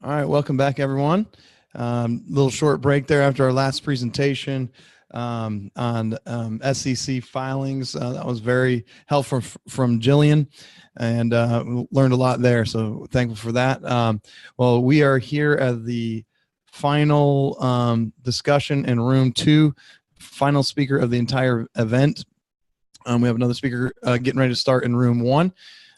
All right, welcome back, everyone. Little short break there after our last presentation on SEC filings. That was very helpful from Jillian, and learned a lot there. So thankful for that. Well, we are here at the final discussion in room 2, final speaker of the entire event. We have another speaker getting ready to start in room 1.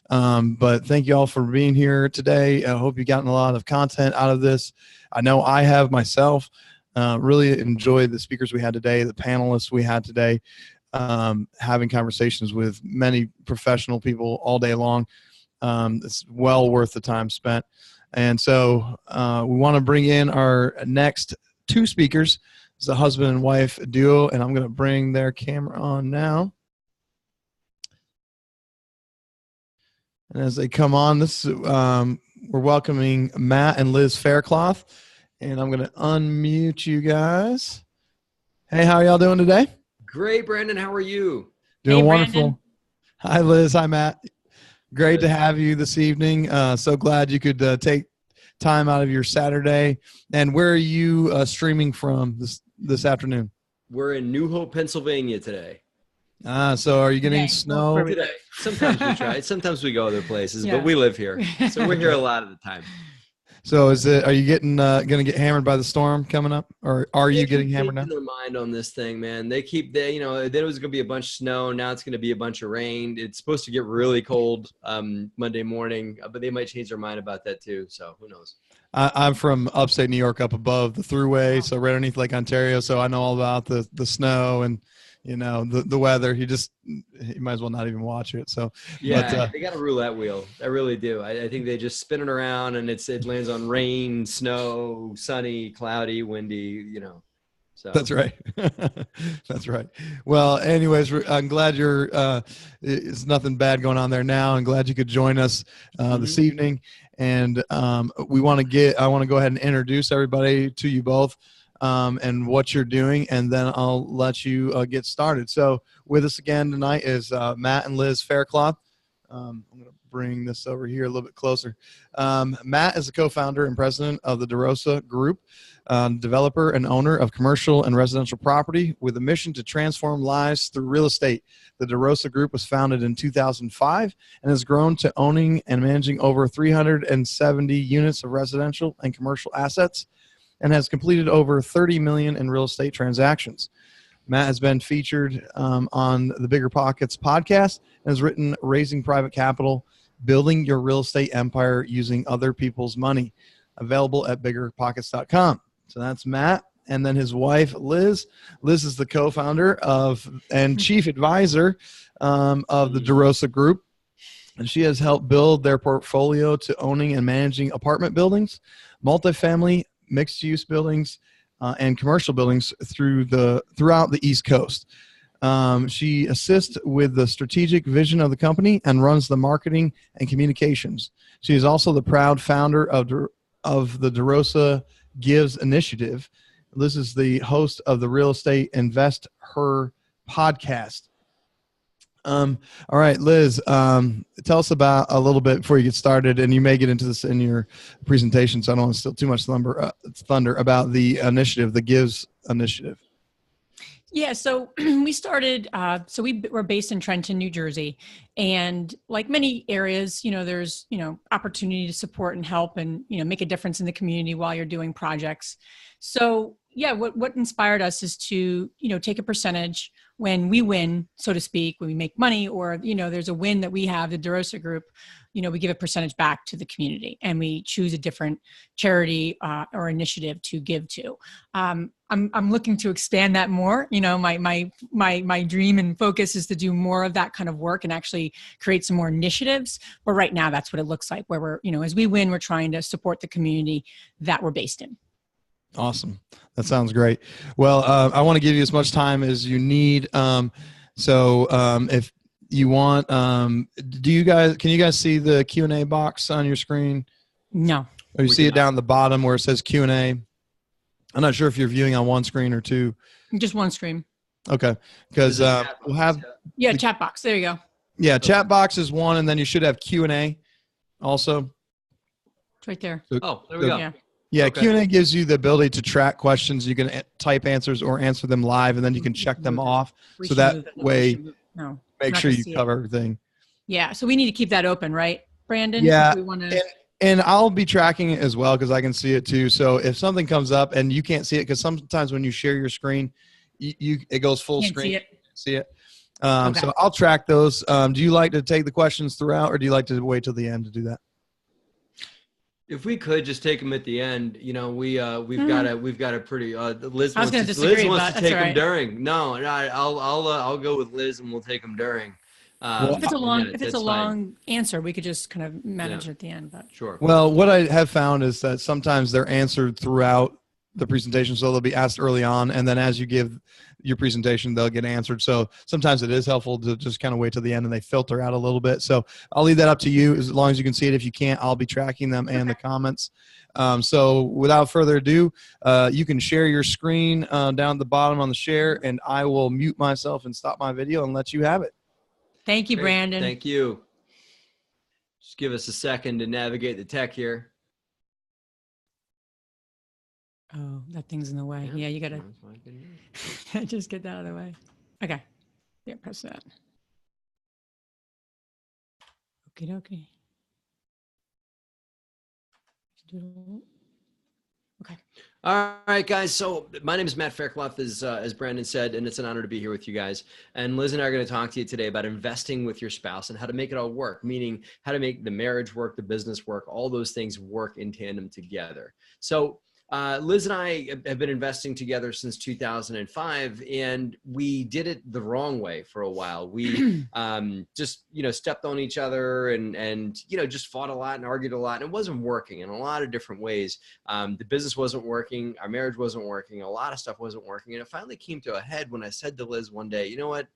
But thank you all for being here today. I hope you've gotten a lot of content out of this. I know I have myself. Really enjoyed the speakers we had today, the panelists we had today, having conversations with many professional people all day long. It's well worth the time spent. And so we want to bring in our next 2 speakers. It's a husband and wife duo, and I'm going to bring their camera on now. And as they come on, we're welcoming Matt and Liz Faircloth, and I'm going to unmute you guys. Hey, how are y'all doing today? Great, Brandon. How are you? Doing wonderful. Hi, Liz. Hi, Matt. Great to have you this evening. So glad you could take time out of your Saturday. And where are you streaming from this afternoon? We're in New Hope, Pennsylvania today. So are you getting snow today? Sometimes we try. Sometimes we go other places, but we live here, so we're here a lot of the time. So are you getting going to get hammered by the storm coming up, or are you getting hammered now? Their mind on this thing, man. They there was going to be a bunch of snow. Now it's going to be a bunch of rain. It's supposed to get really cold Monday morning, but they might change their mind about that too. So who knows? I'm from upstate New York, up above the Thruway, so right underneath Lake Ontario. So I know all about the snow and the weather. You might as well not even watch it. So yeah, they got a roulette wheel. I really do. I think they just spin it around and it lands on rain, snow, sunny, cloudy, windy. So that's right. That's right. Well, anyways, I'm glad it's nothing bad going on there now. I'm glad you could join us this evening. And I want to go ahead and introduce everybody to you both. And what you're doing, and then I'll let you get started. So with us again tonight is Matt and Liz Faircloth. I'm going to bring this over here a little bit closer. Matt is the co-founder and president of the DeRosa Group, developer and owner of commercial and residential property with a mission to transform lives through real estate. The DeRosa Group was founded in 2005 and has grown to owning and managing over 370 units of residential and commercial assets, and has completed over 30 million in real estate transactions. Matt has been featured on the Bigger Pockets podcast and has written Raising Private Capital, Building Your Real Estate Empire Using Other People's Money, available at biggerpockets.com. So that's Matt. And then his wife, Liz. Liz is the co-founder and chief advisor of the DeRosa Group. And she has helped build their portfolio to owning and managing apartment buildings, multifamily, mixed-use buildings, and commercial buildings throughout the East Coast. She assists with the strategic vision of the company and runs the marketing and communications. She is also the proud founder of the DeRosa Gives initiative. This is the host of the Real Estate InvestHER podcast. All right, Liz, tell us about a little bit before you get started, and you may get into this in your presentation, so I don't want to steal too much thunder about the initiative, the Gives initiative. Yeah, so we started, we're based in Trenton, New Jersey, and like many areas, there's, opportunity to support and help and, make a difference in the community while you're doing projects. So yeah, what inspired us is to, take a percentage when we win, so to speak, when we make money, or, there's a win that we have, the DeRosa Group, we give a percentage back to the community, and we choose a different charity or initiative to give to. I'm looking to expand that more. My dream and focus is to do more of that kind of work and actually create some more initiatives. But right now, that's what it looks like, where we're, as we win, we're trying to support the community that we're based in. Awesome. That sounds great. Well, I want to give you as much time as you need. If you want, can you guys see the Q&A box on your screen? No. Or you see it down at the bottom where it says Q&A? I'm not sure if you're viewing on one screen or two. Just one screen. Okay. Because we'll have... Yeah, chat box. There you go. Yeah, chat box is one, and then you should have Q&A also. It's right there. Oh, there we go. Yeah. Yeah, Okay. Q&A gives you the ability to track questions. You can type answers or answer them live, and then you can check them off. We So should that move it. way, No, make not sure to you see it. cover everything. Yeah. So we need to keep that open, right, Brandon? Yeah, If we want to. and I'll be tracking it as well because I can see it too. So if something comes up and you can't see it, because sometimes when you share your screen, it goes full Can't screen. see it. See it. Okay. So I'll track those. Do you like to take the questions throughout, or do you like to wait till the end to do that? If we could just take them at the end, you know, we've got a pretty Liz I was wants gonna to, disagree, Liz wants but to that's take all them right. during. No, I'll go with Liz and we'll take them during. Well, If it's a long, if it's a that's fine. long answer, we could just kind of manage Yeah. at the end. But Sure. Well, what I have found is that sometimes they're answered throughout the presentation. So they'll be asked early on, and then as you give your presentation, they'll get answered. So sometimes it is helpful to just kind of wait till the end and they filter out a little bit. So I'll leave that up to you as long as you can see it. If you can't, I'll be tracking them and the comments. So without further ado, you can share your screen down at the bottom on the share, and I will mute myself and stop my video and let you have it. thank you, Great. Brandon. Thank you. Just give us a second to navigate the tech here. Oh, that thing's in the way. Yeah, you gotta just get that out of the way. Okay. Yeah, press that. Okie dokie. Okay. All right, guys. So my name is Matt Faircloth, as Brandon said, and it's an honor to be here with you guys. And Liz and I are going to talk to you today about investing with your spouse and how to make it all work, meaning how to make the marriage work, the business work, all those things work in tandem together. So Liz and I have been investing together since 2005, and we did it the wrong way for a while. We just, stepped on each other and just fought a lot and argued a lot, and it wasn't working in a lot of different ways. The business wasn't working. Our marriage wasn't working. A lot of stuff wasn't working. And it finally came to a head when I said to Liz one day, you know what,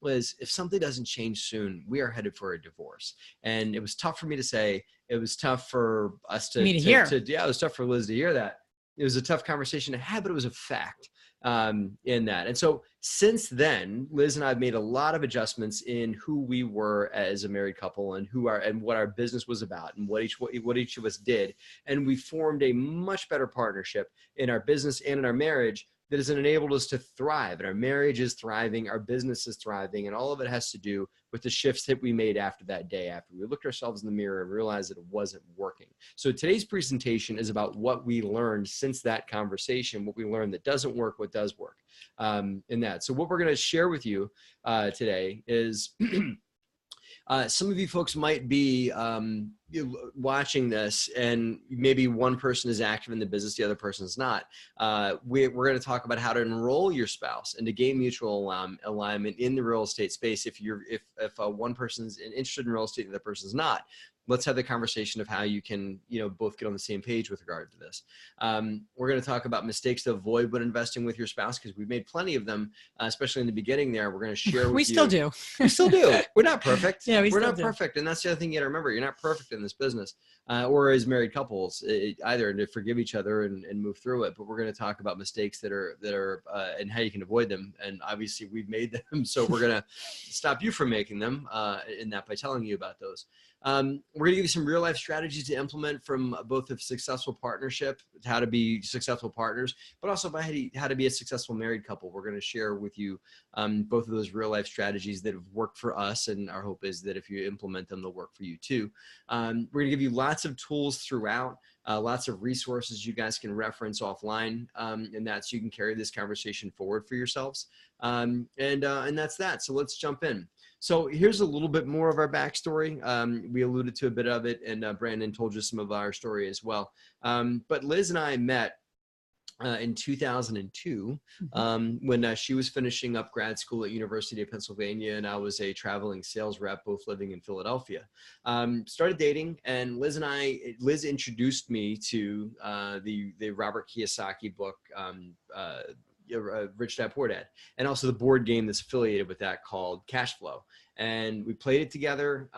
Liz, if something doesn't change soon, we are headed for a divorce. And it was tough for me to say. It was tough for us to hear. Yeah, it was tough for Liz to hear that. It was a tough conversation to have, but it was a fact in that. And so since then, Liz and I have made a lot of adjustments in who we were as a married couple and what our business was about and what each of us did. And we formed a much better partnership in our business and in our marriage that has enabled us to thrive. And our marriage is thriving, our business is thriving, and all of it has to do with the shifts that we made after that day, after we looked ourselves in the mirror and realized that it wasn't working. So today's presentation is about what we learned since that conversation, what we learned that doesn't work, what does work in that. So what we're going to share with you today is some of you folks might be watching this, and maybe one person is active in the business, the other person is not. We're going to talk about how to enroll your spouse and to gain mutual alignment in the real estate space. If one person's interested in real estate and the other person's not, let's have the conversation of how you can, both get on the same page with regard to this. We're going to talk about mistakes to avoid when investing with your spouse, because we've made plenty of them, especially in the beginning there. We're going to share with you. We still do. We still do. We're not perfect. Yeah, we're not perfect. And that's the other thing you got to remember. You're not perfect in this business or as married couples either, and to forgive each other and move through it. But we're going to talk about mistakes that are and how you can avoid them. And obviously we've made them. So we're going to stop you from making them in that by telling you about those. We're going to give you some real life strategies to implement from both a successful partnership, how to be successful partners, but also by how to be a successful married couple. We're going to share with you both of those real life strategies that have worked for us. And our hope is that if you implement them, they'll work for you too. We're going to give you lots of tools throughout, lots of resources you guys can reference offline, and that's, you can carry this conversation forward for yourselves. And that's that. So let's jump in. So here's a little bit more of our backstory. We alluded to a bit of it, and Brandon told you some of our story as well. But Liz and I met in 2002 when she was finishing up grad school at University of Pennsylvania, and I was a traveling sales rep, both living in Philadelphia. Started dating, and Liz introduced me to the Robert Kiyosaki book, Rich Dad Poor Dad, and also the board game that's affiliated with that called Cash Flow. And we played it together.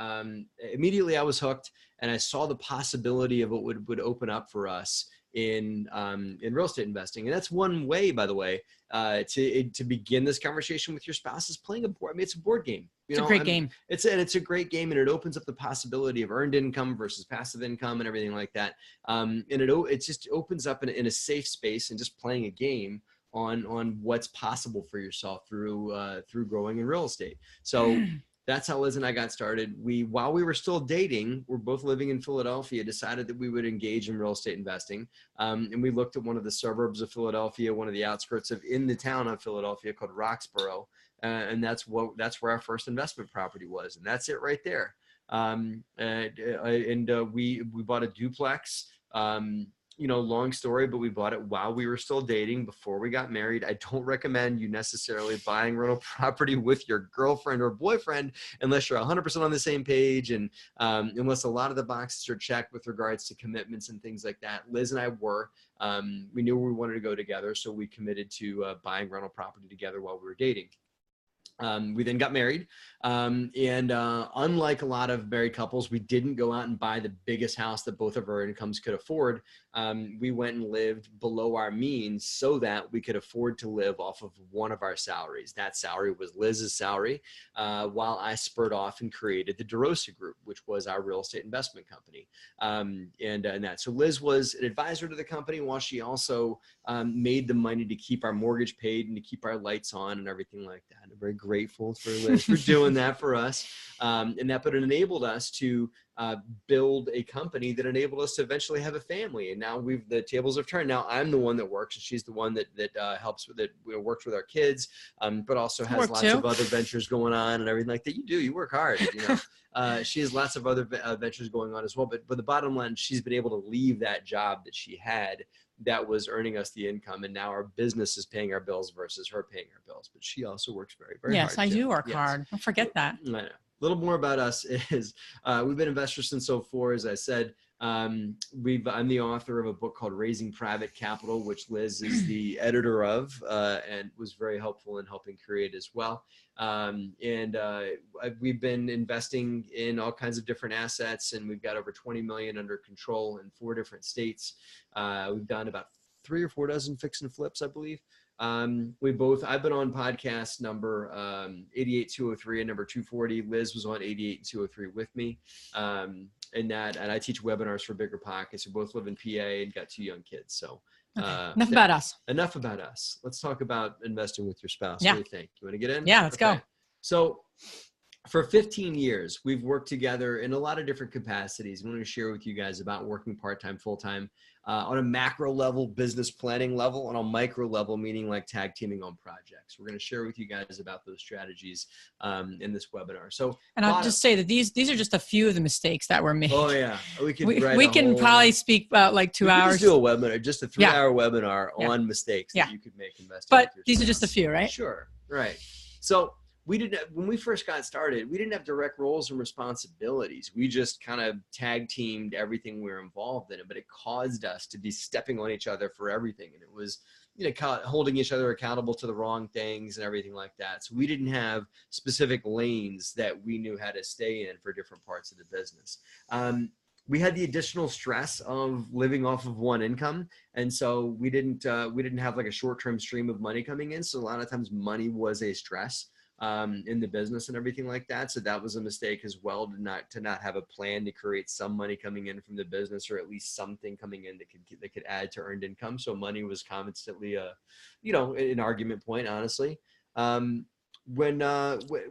Immediately I was hooked, and I saw the possibility of what would open up for us in real estate investing. And that's one way, by the way, to begin this conversation with your spouse is playing a board. I mean, it's a board game. It's a great game. It's a great game, and it opens up the possibility of earned income versus passive income and everything like that. And it just opens up in a safe space and just playing a game on what's possible for yourself through growing in real estate. So that's how Liz and I got started. While we were still dating, we're both living in Philadelphia, decided that we would engage in real estate investing. And we looked at one of the suburbs of Philadelphia, one of the outskirts in the town of Philadelphia called Roxborough. And that's where our first investment property was. And that's it right there. We bought a duplex. Long story, but we bought it while we were still dating before we got married. I don't recommend you necessarily buying rental property with your girlfriend or boyfriend unless you're 100% on the same page. And unless a lot of the boxes are checked with regards to commitments and things like that. Liz and I were, we knew we wanted to go together. So we committed to buying rental property together while we were dating. We then got married. Unlike a lot of married couples, we didn't go out and buy the biggest house that both of our incomes could afford. We went and lived below our means so that we could afford to live off of one of our salaries. That salary was Liz's salary, while I spurred off and created the DeRosa Group, which was our real estate investment company. So Liz was an advisor to the company while she also made the money to keep our mortgage paid and to keep our lights on and everything like that. I'm very grateful for Liz for doing that for us. But it enabled us to build a company that enabled us to eventually have a family. And now the tables have turned. Now I'm the one that works, and she's the one that helps with it, works with our kids, but also has lots of other ventures going on and everything like that. You work hard, she has lots of other ventures going on as well. But the bottom line, she's been able to leave that job that she had that was earning us the income. And now our business is paying our bills versus her paying our bills. But she also works very, very hard. Yes, I do work hard. Don't forget that. I know. A little more about us is we've been investors since 2004, as I said. I'm the author of a book called Raising Private Capital, which Liz is the editor of, and was very helpful in helping create as well. We've been investing in all kinds of different assets, and we've got over 20 million under control in 4 different states. We've done about 3 or 4 dozen fix and flips, I believe. I've been on podcast number 88203 and number 240. Liz was on 88203 with me. And I teach webinars for bigger pockets. We both live in PA and got 2 young kids. So enough about us. Enough about us. Let's talk about investing with your spouse. Yeah. What do you think? You want to get in? Yeah, let's go. So for 15 years, we've worked together in a lot of different capacities. I want to share with you guys about working part-time, full-time, on a macro level, business planning level, and on a micro level, meaning like tag teaming on projects. We're going to share with you guys about those strategies in this webinar. So, and I'll just say that these are just a few of the mistakes that were made. Oh yeah, we can probably speak about like 2 hours. Just do a webinar, just a 3-hour webinar on mistakes that you could make investing. But these are just a few, right? Sure, right. So when we first got started, we didn't have direct roles and responsibilities. We just kind of tag teamed everything we were involved in, but it caused us to be stepping on each other for everything. And it was, holding each other accountable to the wrong things and everything like that. So we didn't have specific lanes that we knew how to stay in for different parts of the business. We had the additional stress of living off of one income. And so we didn't have like a short-term stream of money coming in. So a lot of times money was a stress in the business and everything like that. So that was a mistake as well, to not have a plan to create some money coming in from the business, or at least something coming in that could add to earned income. So money was constantly an argument point, honestly. When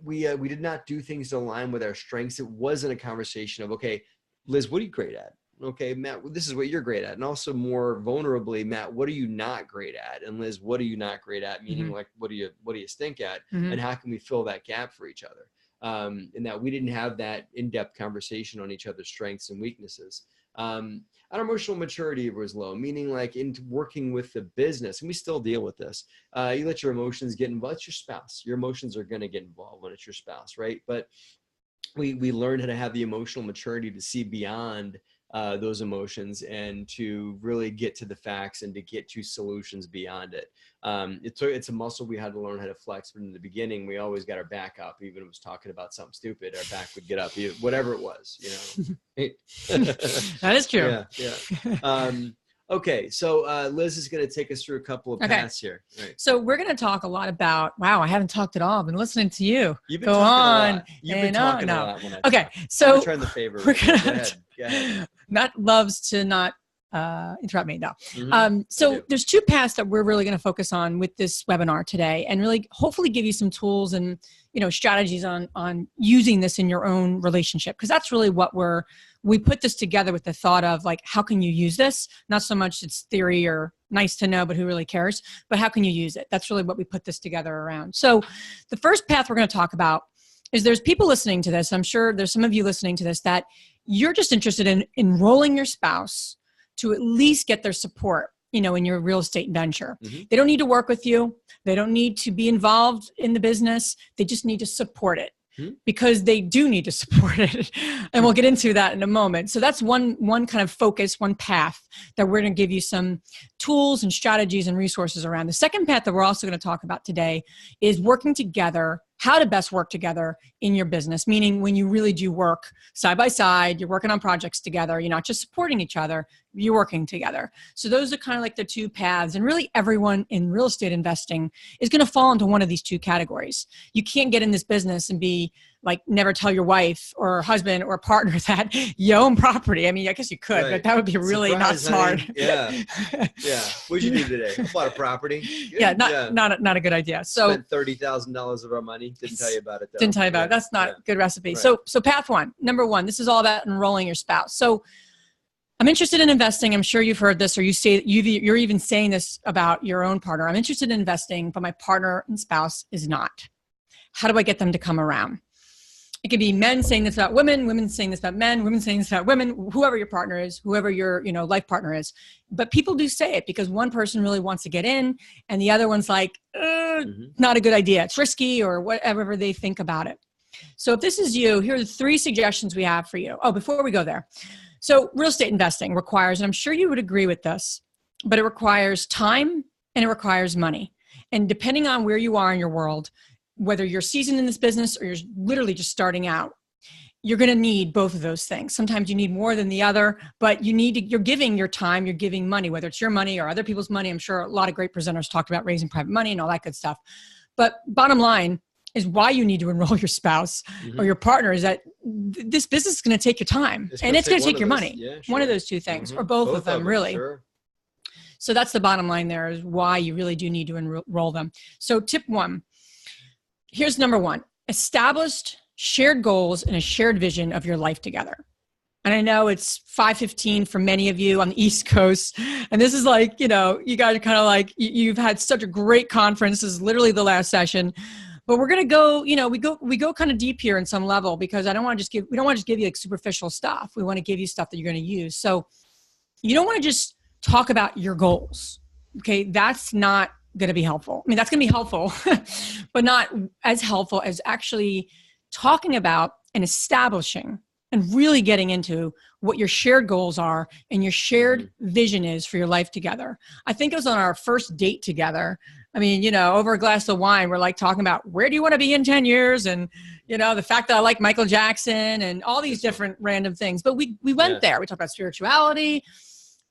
we did not do things to align with our strengths, it wasn't a conversation of, okay, Liz, what are you great at? Okay, Matt, this is what you're great at. And also more vulnerably, Matt, what are you not great at? And Liz, what are you not great at? Meaning like, what do you stink at? And how can we fill that gap for each other? And that we didn't have that in-depth conversation on each other's strengths and weaknesses. Our emotional maturity was low, meaning like in working with the business, and we still deal with this. You let your emotions get involved. It's your spouse. Your emotions are going to get involved when it's your spouse, right? But we learned how to have the emotional maturity to see beyond those emotions and to really get to the facts and to get to solutions beyond it. It's a muscle we had to learn how to flex. From the beginning, we always got our back up. Even if it was talking about something stupid, our back would get up, whatever it was, That is true. Yeah. Okay, so Liz is going to take us through a couple of paths here. Right. So we're going to talk a lot about, wow, I haven't talked at all. I've been listening to you. You've been talking a lot. You've been talking a no. lot when I Okay, talk. so return the favor. We're gonna, Go ahead. Matt loves to not interrupt me, no. Mm-hmm. So there's two paths that we're really going to focus on with this webinar today, and really hopefully give you some tools and strategies on using this in your own relationship, because that's really what we put this together with the thought of, like, how can you use this? Not so much it's theory or nice to know, but who really cares? But how can you use it? That's really what we put this together around. So the first path we're going to talk about is, there's people listening to this. I'm sure there's some of you listening to this that you're just interested in enrolling your spouse to at least get their support, in your real estate venture. Mm-hmm. They don't need to work with you. They don't need to be involved in the business. They just need to support it. Because they do need to support it. And we'll get into that in a moment. So that's one kind of focus, one path that we're going to give you some tools and strategies and resources around. The second path that we're also going to talk about today is working together, how to best work together in your business, meaning when you really do work side by side, you're working on projects together, you're not just supporting each other, you're working together. So those are kind of like the two paths. And really everyone in real estate investing is going to fall into one of these two categories. You can't get in this business and be like, never tell your wife or husband or partner that you own property. I mean, I guess you could, but that would be really not smart. Honey. Yeah. Yeah. What'd you do today? I bought a property. Yeah. Not a good idea. So spent $30,000 of our money. Didn't tell you about it though. Didn't tell you about it. That's not a good recipe. Right. So path one, number one, this is all about enrolling your spouse. So I'm interested in investing. I'm sure you've heard this, or you're even saying this about your own partner. I'm interested in investing, but my partner and spouse is not. How do I get them to come around? It could be men saying this about women, women saying this about men, women saying this about women, whoever your partner is, whoever your life partner is. But people do say it because one person really wants to get in and the other one's like, not a good idea. It's risky, or whatever they think about it. So if this is you, here are the 3 suggestions we have for you. Oh, before we go there. So real estate investing requires, and I'm sure you would agree with this, but it requires time and it requires money. And depending on where you are in your world, whether you're seasoned in this business or you're literally just starting out, you're going to need both of those things. Sometimes you need more than the other, but you're giving your time, you're giving money, whether it's your money or other people's money. I'm sure a lot of great presenters talked about raising private money and all that good stuff. But bottom line is, why you need to enroll your spouse or your partner is that this business is going to take your time and it's going to take your money. Yeah, sure. One of those two things, or both of them really. Sure. So that's the bottom line there, is why you really do need to enroll them. So tip 1. Here's number 1, established shared goals and a shared vision of your life together. And I know it's 5:15 for many of you on the East Coast. And this is like, you guys are kind of like, you've had such a great conference. This is literally the last session, but we're going to go, we go kind of deep here in some level, because we don't want to just give you like superficial stuff. We want to give you stuff that you're going to use. So you don't want to just talk about your goals. Okay. That's not going to be helpful. I mean, that's going to be helpful, but not as helpful as actually talking about and establishing and really getting into what your shared goals are and your shared vision is for your life together. I think it was on our first date together. I mean, over a glass of wine, we're like talking about, where do you want to be in 10 years? And, the fact that I like Michael Jackson and all these different random things. But we went there. We talked about spirituality.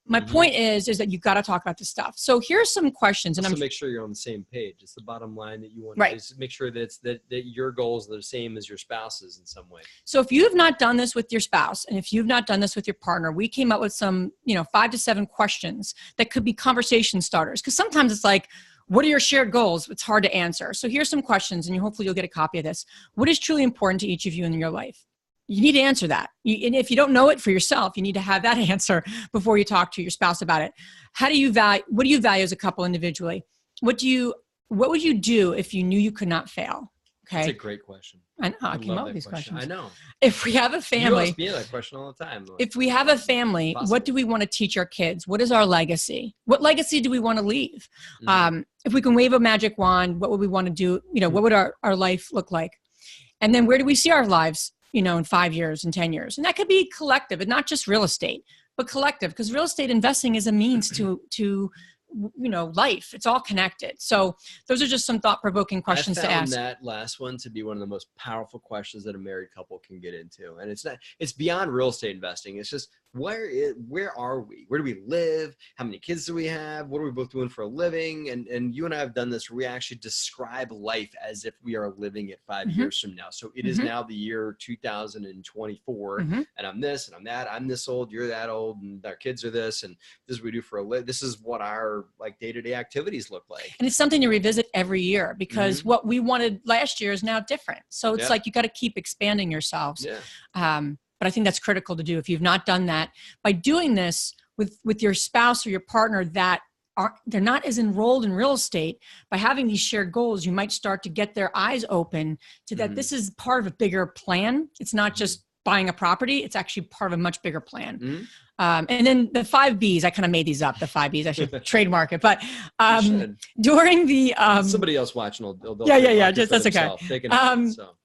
My point is that you've got to talk about this stuff. So here's some questions. And make sure you're on the same page. It's the bottom line that you want to make sure that your goals are the same as your spouse's in some way. So if you have not done this with your spouse, and if you've not done this with your partner, we came up with some, 5 to 7 questions that could be conversation starters. Because sometimes it's like, what are your shared goals? It's hard to answer. So here's some questions, and hopefully you'll get a copy of this. What is truly important to each of you in your life? You need to answer that. And if you don't know it for yourself, you need to have that answer before you talk to your spouse about it. What do you value as a couple individually? What would you do if you knew you could not fail? Okay. That's a great question. I know. I came up with these questions. I know. If we have a family. You ask me that question all the time. If we have a family, what do we want to teach our kids? What is our legacy? What legacy do we want to leave? If we can wave a magic wand, what would we want to do? What would our life look like? And then where do we see our lives, in 5 years and 10 years? And that could be collective and not just real estate, but collective, because real estate investing is a means to life. It's all connected. So those are just some thought-provoking questions to ask. I found that last one to be one of the most powerful questions that a married couple can get into. And it's beyond real estate investing. It's just where are we? Where do we live? How many kids do we have? What are we both doing for a living? And you and I have done this where we actually describe life as if we are living it 5 years from now. So it is now the year 2024, and I'm this and I'm that. I'm this old, you're that old, and our kids are this, and this is what we do for a living. This is what our like day-to-day activities look like. And it's something to revisit every year, because what we wanted last year is now different. So it's like you got to keep expanding yourselves. But I think that's critical to do. If you've not done that, by doing this with your spouse or your partner that they're not as enrolled in real estate, by having these shared goals, you might start to get their eyes open to that this is part of a bigger plan. It's not just buying a property. It's actually part of a much bigger plan. And then the 5 Bs, I kind of made these up, the 5 Bs, I should trademark it. But during the... somebody else watching will just that's okay.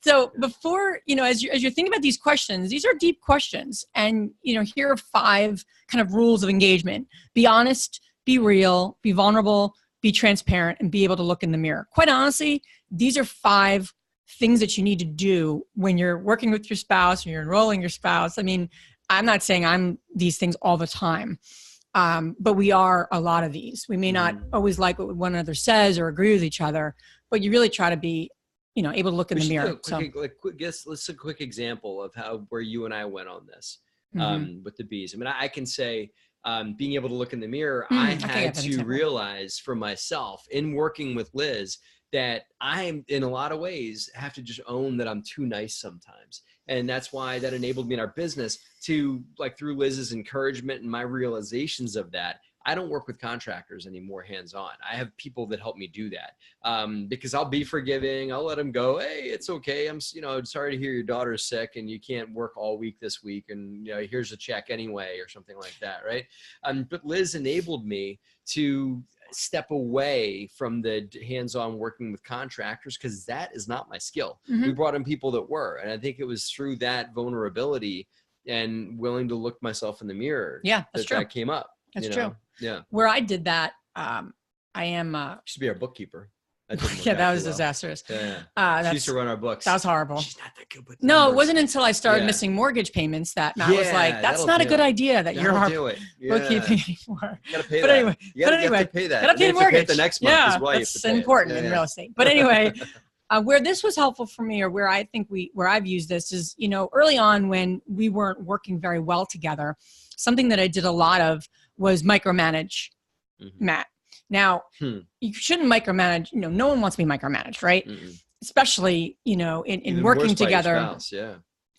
So before, as you're thinking about these questions, these are deep questions. And, here are 5 kind of rules of engagement. Be honest, be real, be vulnerable, be transparent, and be able to look in the mirror. Quite honestly, these are 5 things that you need to do when you're working with your spouse or you're enrolling your spouse. I mean, I'm not saying I'm these things all the time, but we are a lot of these. We may not always like what one another says or agree with each other, but you really try to be, able to look in the mirror. Let's a quick example of where you and I went on this with the Bs. I mean, I can say, being able to look in the mirror, I had to realize for myself in working with Liz that I'm in a lot of ways have to just own that I'm too nice sometimes. And that's why that enabled me in our business to, like, through Liz's encouragement and my realizations of that, I don't work with contractors anymore hands-on. I have people that help me do that because I'll be forgiving. I'll let them go, hey, it's okay. I'm sorry to hear your daughter's sick and you can't work all week this week, and here's a check anyway, or something like that, right? But Liz enabled me to step away from the hands-on working with contractors, because that is not my skill. We brought in people that were, and I think it was through that vulnerability and willing to look myself in the mirror that came up. That's true. Yeah. Where I did that, I am should be our bookkeeper. That was disastrous. She used to run our books. That was horrible. She's not that good with numbers. No, it wasn't until I started missing mortgage payments that Matt was like, that's not a good idea that you're our bookkeeping anymore. You gotta pay but that. anyway, you gotta pay that. Gotta pay the mortgage. The next month as well. That's important in real estate. But anyway, where this was helpful for me, or where I think where I've used this is, early on when we weren't working very well together, something that I did a lot of was micromanage Matt. Now, you shouldn't micromanage. No one wants to be micromanaged, right? Especially, in working together.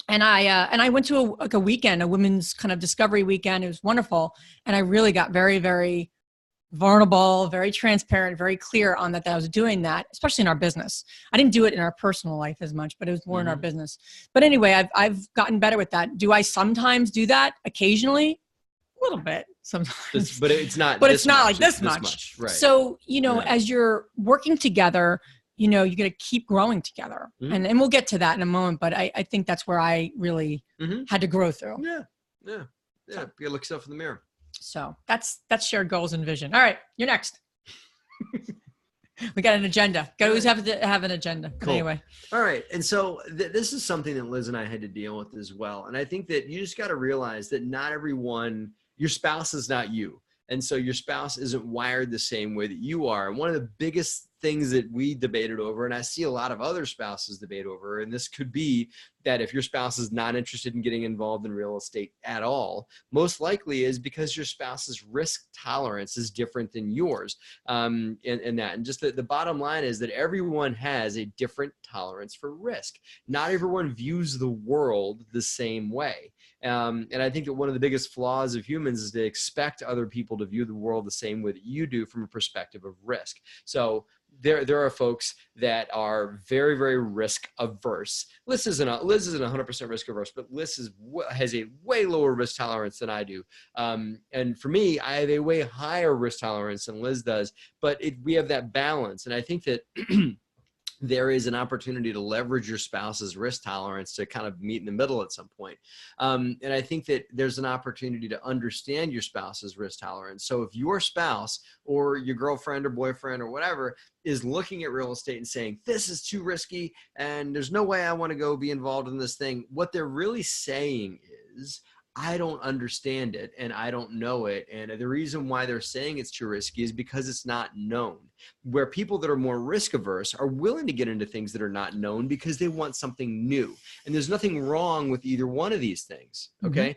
And I went to a weekend, a women's kind of discovery weekend. It was wonderful, and I really got very, very vulnerable, very transparent, very clear on that I was doing that, especially in our business. I didn't do it in our personal life as much, but it was more in our business. But anyway, I've gotten better with that. Do I sometimes do that occasionally? A little bit sometimes, but it's not. But it's not like this much. Right. So as you're working together, you're going to keep growing together, and we'll get to that in a moment. But I think that's where I really had to grow through. Yeah. You gotta look yourself in the mirror. So that's shared goals and vision. All right, you're next. We got an agenda. Got to always have to have an agenda. Cool. Anyway. All right. And so this is something that Liz and I had to deal with as well. And I think that you just got to realize that not everyone, your spouse is not you. And so your spouse isn't wired the same way that you are. And one of the biggest things that we debated over, and I see a lot of other spouses debate over, and this could be that if your spouse is not interested in getting involved in real estate at all, most likely is because your spouse's risk tolerance is different than yours. And that, and just the bottom line is that everyone has a different tolerance for risk. Not everyone views the world the same way. And I think that one of the biggest flaws of humans is to expect other people to view the world the same way that you do from a perspective of risk. So there are folks that are very, very risk averse. Liz isn't 100% risk averse, but Liz has a way lower risk tolerance than I do. And for me, I have a way higher risk tolerance than Liz does, but we have that balance. And I think that there is an opportunity to leverage your spouse's risk tolerance to kind of meet in the middle at some point. And I think that there's an opportunity to understand your spouse's risk tolerance. So if your spouse or your girlfriend or boyfriend or whatever is looking at real estate and saying, this is too risky and there's no way I want to go be involved in this thing, what they're really saying is, I don't understand it and I don't know it. And the reason why they're saying it's too risky is because it's not known. Where people that are more risk averse are willing to get into things that are not known because they want something new. And there's nothing wrong with either one of these things. Okay.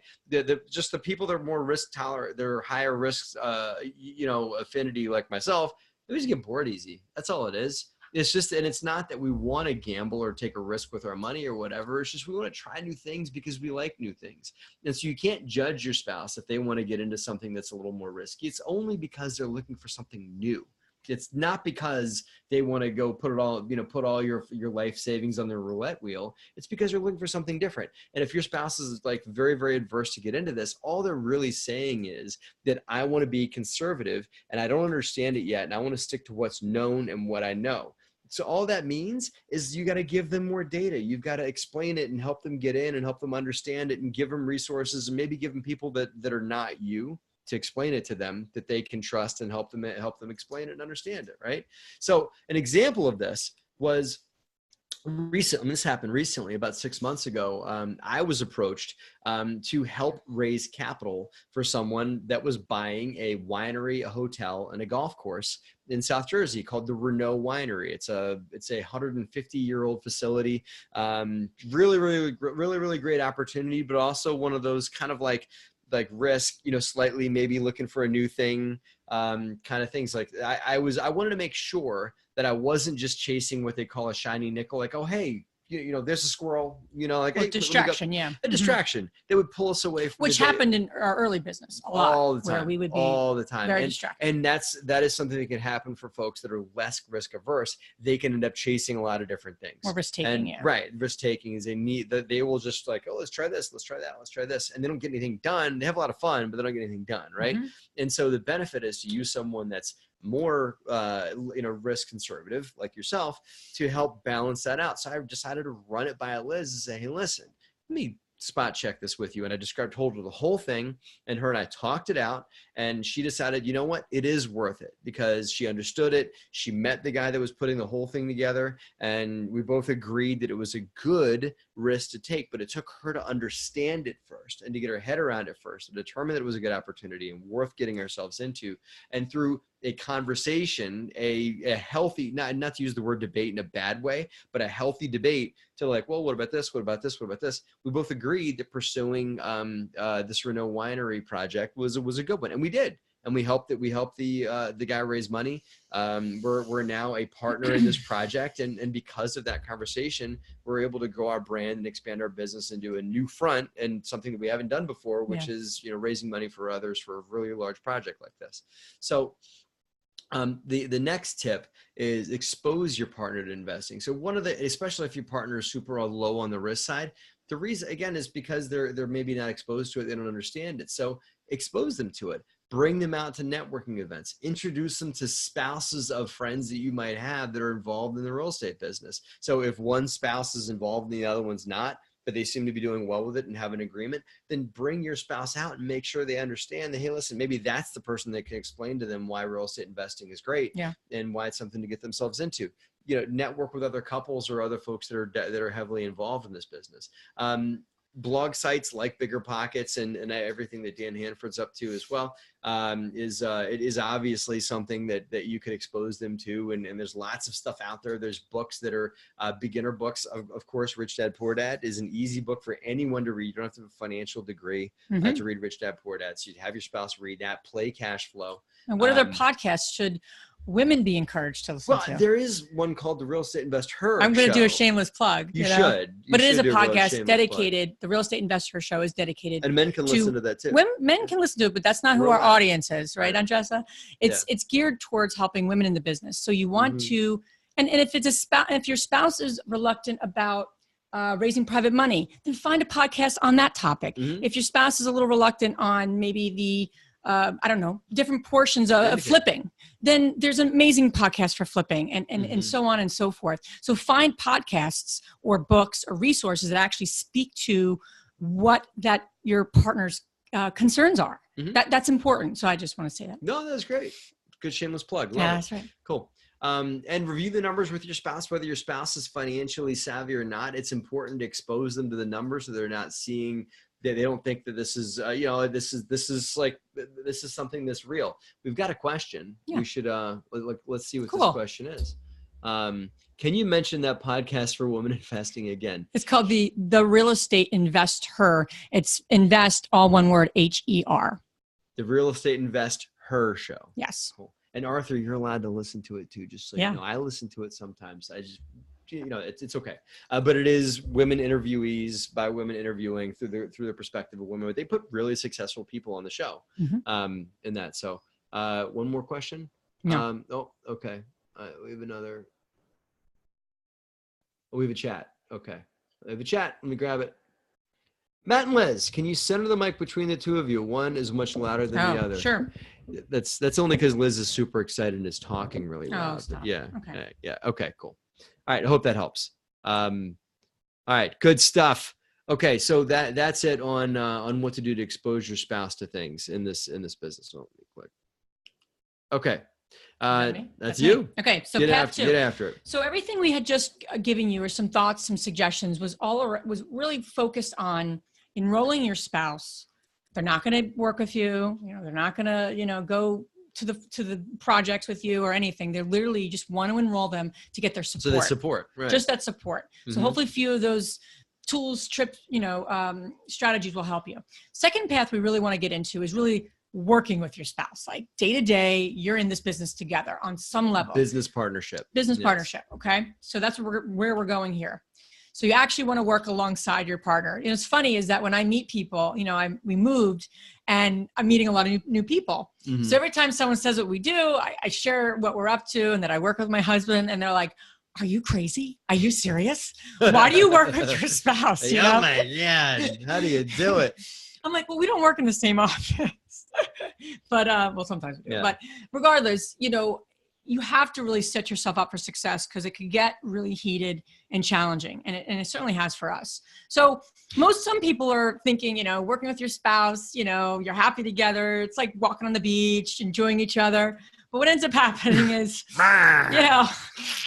Just the people that are more risk tolerant, they're higher risk, affinity like myself, they just get bored easy. That's all it is. It's just, and it's not that we want to gamble or take a risk with our money or whatever. It's just we want to try new things because we like new things. And so you can't judge your spouse if they want to get into something that's a little more risky. It's only because they're looking for something new. It's not because they want to go put all your life savings on their roulette wheel. It's because they're looking for something different. And if your spouse is like very, very adverse to get into this, all they're really saying is that I want to be conservative and I don't understand it yet. And I want to stick to what's known and what I know. So all that means is you got to give them more data. You've got to explain it and help them get in and help them understand it and give them resources and maybe give them people that are not you to explain it to them that they can trust and help them explain it and understand it. Right. So an example of this was this happened recently, about 6 months ago. I was approached to help raise capital for someone that was buying a winery, a hotel, and a golf course in South Jersey called the Renault Winery. It's a 150-year-old facility. Really great opportunity, but also one of those kind of like risk, slightly maybe looking for a new thing, kind of things. Like I wanted to make sure that I wasn't just chasing what they call a shiny nickel, like, oh, hey, there's a squirrel, like well, hey, distraction. Yeah. A distraction that would pull us away from which happened in our early business a lot, all the time, where we would be all the time. very distracted. And that is something that can happen for folks that are less risk averse. They can end up chasing a lot of different things. More risk taking. Yeah. Right. Risk taking is they will just like, oh, let's try this. Let's try that. Let's try this. And they don't get anything done. They have a lot of fun, but they don't get anything done. Right. And so the benefit is to use someone that's more, risk conservative like yourself to help balance that out. So I decided to run it by Liz and say, hey, listen, let me spot check this with you. And I told her the whole thing, and her and I talked it out, and she decided, you know what, it is worth it because she understood it. She met the guy that was putting the whole thing together, and we both agreed that it was a good risk to take, but it took her to understand it first and to get her head around it first to determine that it was a good opportunity and worth getting ourselves into. And through a conversation, a healthy, not to use the word debate in a bad way, but a healthy debate to like, well, what about this? What about this? What about this? We both agreed that pursuing this Renault Winery project was a good one, and we did. And we helped the guy raise money. We're now a partner in this project, and because of that conversation, we're able to grow our brand and expand our business into a new front and something that we haven't done before, which is raising money for others for a really large project like this. So the next tip is expose your partner to investing. So especially if your partner is super low on the risk side, the reason again is because they're maybe not exposed to it. They don't understand it. So expose them to it. Bring them out to networking events, introduce them to spouses of friends that you might have that are involved in the real estate business. So if one spouse is involved and the other one's not, but they seem to be doing well with it and have an agreement, then bring your spouse out and make sure they understand that, hey, listen, maybe that's the person that can explain to them why real estate investing is great and why it's something to get themselves into. Network with other couples or other folks that are heavily involved in this business. Blog sites like Bigger Pockets and everything that Dan Hanford's up to as well it is obviously something that you could expose them to, and there's lots of stuff out there. There's books that are beginner books. Of course, Rich Dad Poor Dad is an easy book for anyone to read. You don't have to have a financial degree to read Rich Dad Poor Dad. So you'd have your spouse read that. Play Cash Flow. And what other podcasts should women be encouraged to listen to? There is one called the Real Estate InvestHER. I'm going to do a shameless plug. You should. But it is a podcast dedicated. The Real Estate InvestHER show is dedicated. And men can listen to that too. Men can listen to it, but that's not who our audience is, right, Andressa? It's geared towards helping women in the business. So you want to, and if your spouse is reluctant about raising private money, then find a podcast on that topic. If your spouse is a little reluctant on maybe the different portions of flipping, then there's an amazing podcast for flipping and so on and so forth. So find podcasts or books or resources that actually speak to what your partner's concerns are. That's important. So I just want to say that. No, that's great. Good shameless plug. Yeah, that's right. Cool. And review the numbers with your spouse, whether your spouse is financially savvy or not. It's important to expose them to the numbers so they're not seeing they don't think that this is, you know, this is something that's real. We've got a question. Yeah. We should, let's see what Cool. this question is. Can you mention that podcast for women investing again? It's called the Real Estate InvestHER. It's invest, all one word, HER. The Real Estate InvestHER show. Yes. Cool. And Arthur, you're allowed to listen to it too. Just so Yeah. you know, I listen to it sometimes. I just, you know, it's okay. But it is women interviewees by women interviewing through the perspective of women. They put really successful people on the show. In that. So one more question. No. Oh, okay. We have another. Oh, we have a chat. Okay. We have a chat. Let me grab it. Matt and Liz, can you center the mic between the two of you? One is much louder than the other. Sure. That's only because Liz is super excited and is talking really loud. Stop. Yeah. Okay. Yeah. Okay, cool. All right. I hope that helps. All right. Good stuff. Okay. So that's it on what to do to expose your spouse to things in this business. So let me click. Okay. That's you. Me. Okay. So get path 2. Get after it. So everything we had just given you, or some thoughts, some suggestions, was really focused on enrolling your spouse. They're not going to work with you. You know, they're not going to, go to the projects with you or anything. They literally just want to enroll them to get their support. So the support, right? Just that support. So hopefully a few of those tools, trips, strategies will help you. Second path we really want to get into is really working with your spouse, like day to day. You're in this business together on some level. Business partnership. Partnership. Okay. So that's where we're going here. So you actually want to work alongside your partner. And it's funny is that when I meet people, we moved and I'm meeting a lot of new people. So every time someone says what we do, I share what we're up to and that I work with my husband, and they're like, are you crazy? Are you serious? Why do you work with your spouse? You know? Man, yeah. How do you do it? I'm like, well, we don't work in the same office. But, sometimes we do. Yeah. But regardless, you have to really set yourself up for success, because it could get really heated and challenging. And it certainly has for us. So some people are thinking, working with your spouse, you're happy together. It's like walking on the beach, enjoying each other. But what ends up happening is,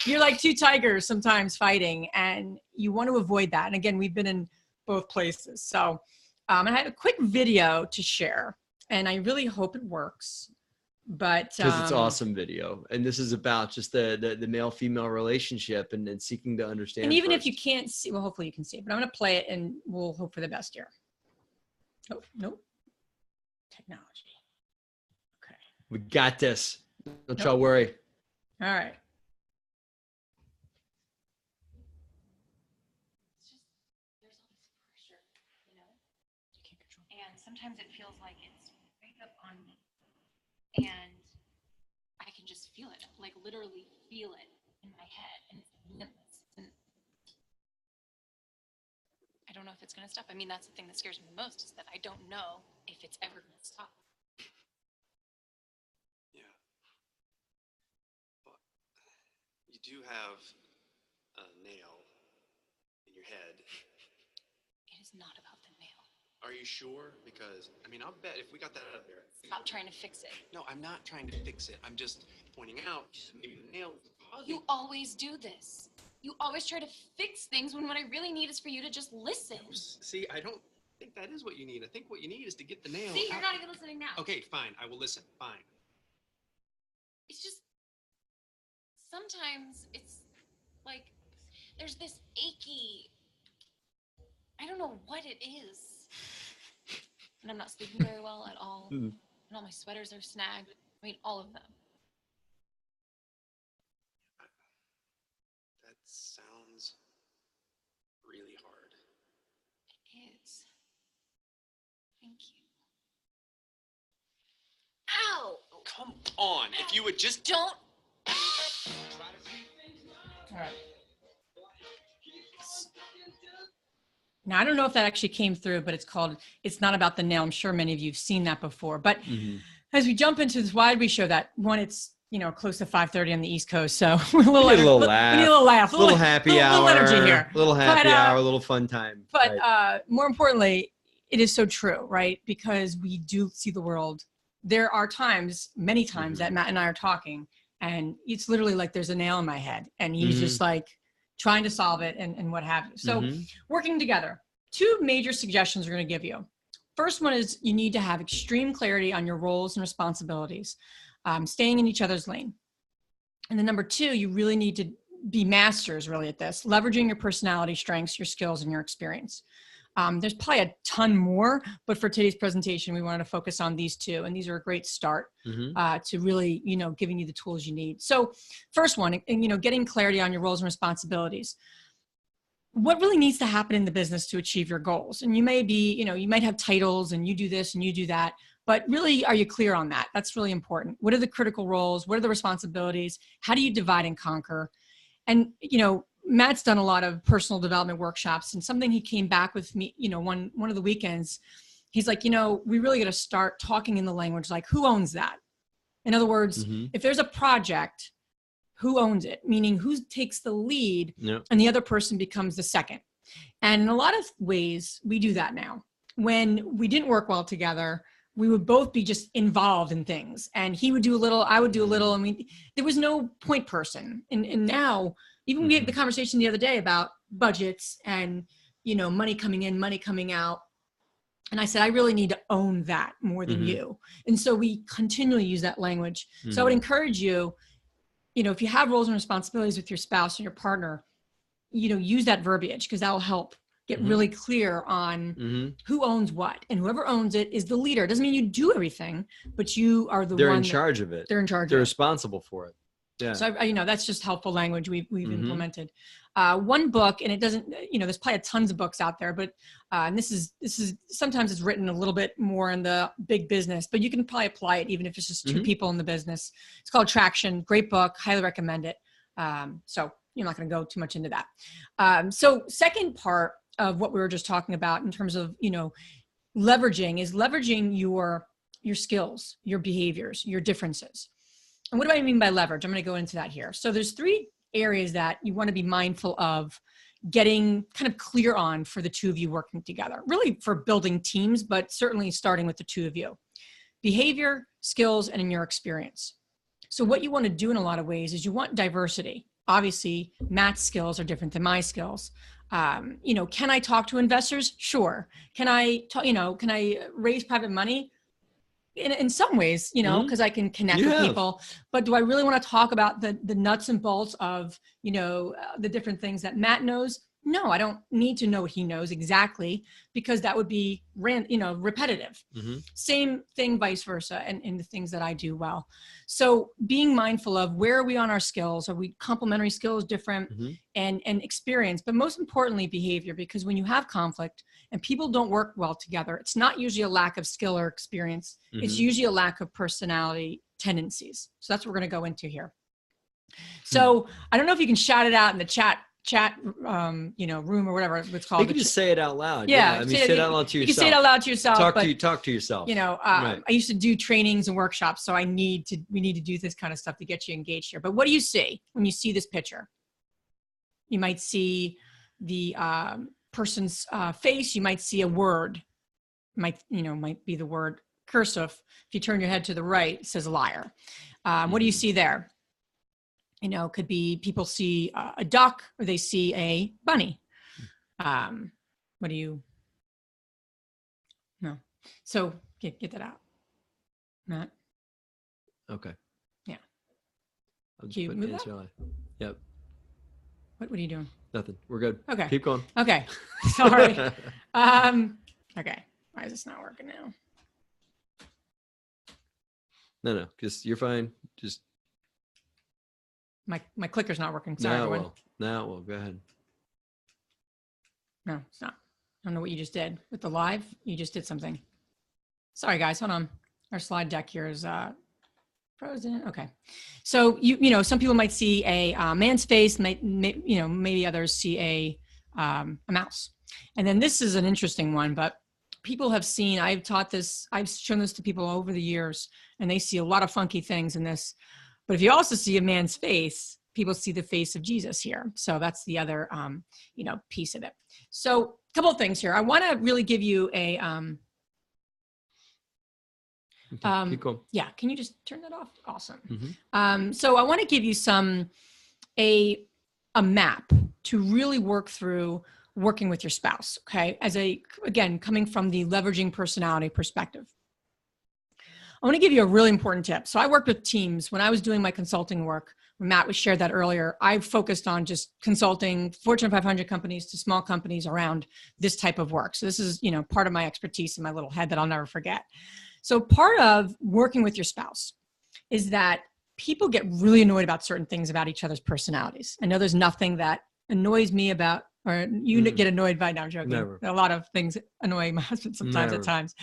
you're like two tigers sometimes fighting, and you want to avoid that. And again, we've been in both places. So I have a quick video to share, and I really hope it works. But because it's awesome video, and this is about just the male-female relationship and seeking to understand. And even first. if you can't see, well, hopefully you can see it, but I'm going to play it and we'll hope for the best here. Oh, nope. Technology. Okay. We got this. Don't y'all worry. All right. There's all this pressure, and sometimes it feels like it's right up on me. And I can just feel it, like literally feel it in my head, and it's relentless. And I don't know if it's going to stop. I mean, that's the thing that scares me the most, is that I don't know if it's ever going to stop. Yeah. But you do have a nail in your head. It is not about the nail. Are you sure? Because, I mean, I'll bet if we got that out of there. Stop trying to fix it. No, I'm not trying to fix it. I'm just pointing out maybe the nail is causing. You always do this. You always try to fix things when what I really need is for you to just listen. See, I don't think that is what you need. I think what you need is to get the nail See, you're out. not even listening now. Okay, fine. I will listen. Fine. It's just, sometimes it's like there's this achy, I don't know what it is. And I'm not sleeping very well at all. And all my sweaters are snagged. I mean, all of them. That sounds really hard. It is. Thank you. Ow! Come on. If you would just Don't. All right. Now, I don't know if that actually came through, but It's Not About the Nail. I'm sure many of you have seen that before. But as we jump into this, why did we show that? One, it's, close to 5:30 on the East Coast. So we need a little laugh. We need a little laugh. A little happy hour. Little energy here. A little happy hour, a little fun time. But right. More importantly, it is so true, right? Because we do see the world. There are times, many times, that Matt and I are talking, and it's literally like there's a nail in my head, and he's just like trying to solve it and what have you. So working together. two major suggestions we're going to give you. First one is you need to have extreme clarity on your roles and responsibilities, staying in each other's lane. And then number two, you really need to be masters really at this, leveraging your personality strengths, your skills, and your experience. There's probably a ton more, but for today's presentation, we wanted to focus on these two, and these are a great start to really, giving you the tools you need. So first one, getting clarity on your roles and responsibilities. What really needs to happen in the business to achieve your goals? And you may be, you might have titles and you do this and you do that, but really, are you clear on that? That's really important. What are the critical roles? What are the responsibilities? How do you divide and conquer? And, Matt's done a lot of personal development workshops, and something he came back with me, one of the weekends, he's like, we really got to start talking in the language, like who owns that? In other words, if there's a project, who owns it? Meaning who takes the lead and the other person becomes the second. And in a lot of ways, we do that now. When we didn't work well together, we would both be just involved in things, and he would do a little, I would do a little. I mean, there was no point person. And now, even we had the conversation the other day about budgets and, money coming in, money coming out. And I said, I really need to own that more than you. And so we continually use that language. So I would encourage you, if you have roles and responsibilities with your spouse or your partner, use that verbiage, because that will help get really clear on who owns what, and whoever owns it is the leader. It doesn't mean you do everything, but you are the one. They're in charge of it. They're in charge. They're responsible for it. Yeah. So that's just helpful language we've implemented. One book, and it doesn't, there's probably tons of books out there, but and this is sometimes it's written a little bit more in the big business, but you can probably apply it even if it's just two people in the business. It's called Traction. Great book. Highly recommend it. So you're not going to go too much into that. So second part of what we were just talking about in terms of, leveraging your skills, your behaviors, your differences. And what do I mean by leverage? I'm going to go into that here. So there's three areas that you want to be mindful of getting kind of clear on for the two of you working together, really for building teams, but certainly starting with the two of you. Behavior, skills, and in your experience. So what you want to do in a lot of ways is you want diversity. Obviously, Matt's skills are different than my skills. Can I talk to investors? Sure. Can I raise private money? In some ways, because I can connect with people, but do I really want to talk about the nuts and bolts of, the different things that Matt knows? No, I don't need to know what he knows exactly, because that would be repetitive. Same thing, vice versa, and in the things that I do well. So being mindful of where are we on our skills? Are we complementary skills, different, and experience, but most importantly, behavior, because when you have conflict and people don't work well together, it's not usually a lack of skill or experience. It's usually a lack of personality tendencies. So that's what we're going to go into here. So I don't know if you can shout it out in the chat room or whatever it's called. You can just say it out loud. Yeah. I mean, say it out loud to yourself. You can say it out loud to yourself. Talk to yourself. I used to do trainings and workshops, so we need to do this kind of stuff to get you engaged here. But what do you see when you see this picture? You might see the person's face. You might see a word. Might be the word cursive. If you turn your head to the right, it says liar. What do you see there? Could be people see a duck or they see a bunny. What do you? No. So get that out. Matt. Okay. Yeah. I'll just Can you put move answer that? line. Yep. What are you doing? Nothing. We're good. Okay. Keep going. Okay. Sorry. Okay. Why is this not working now? No. Just you're fine. Just. My clicker's not working. Sorry, everyone. Now it will. Go ahead. No, it's not. I don't know what you just did with the live. You just did something. Sorry, guys. Hold on. Our slide deck here is frozen. Okay. So some people might see a man's face. Maybe others see a mouse. And then this is an interesting one, but people have seen. I've taught this. I've shown this to people over the years, and they see a lot of funky things in this. But if you also see a man's face, people see the face of Jesus here. So that's the other, piece of it. So a couple of things here. I want to really give you a, keep going. Yeah. Can you just turn that off? Awesome. So I want to give you a map to really work through working with your spouse. Okay. Again, coming from the leveraging personality perspective. I want to give you a really important tip. So I worked with teams when I was doing my consulting work. Matt was shared that earlier. I focused on just consulting Fortune 500 companies to small companies around this type of work. So this is, part of my expertise in my little head that I'll never forget. So part of working with your spouse is that people get really annoyed about certain things about each other's personalities. I know there's nothing that annoys me about, or you get annoyed by, now I'm joking. Never. A lot of things annoy my husband sometimes Never. at times.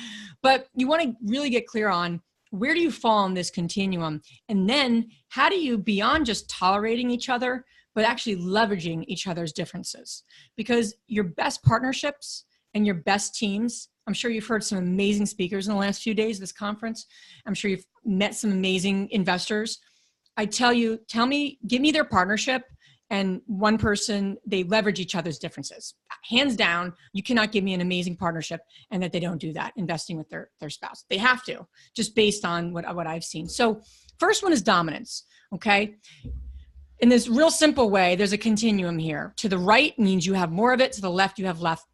But you want to really get clear on where do you fall on this continuum? And then how do you, beyond just tolerating each other, but actually leveraging each other's differences? Because your best partnerships and your best teams, I'm sure you've heard some amazing speakers in the last few days of this conference. I'm sure you've met some amazing investors. I tell you, give me their partnership, and one person, they leverage each other's differences. Hands down, you cannot give me an amazing partnership and that they don't do that, investing with their spouse. They have to, just based on what I've seen. So first one is dominance, okay? In this real simple way, there's a continuum here. To the right means you have more of it. To the left, you have left.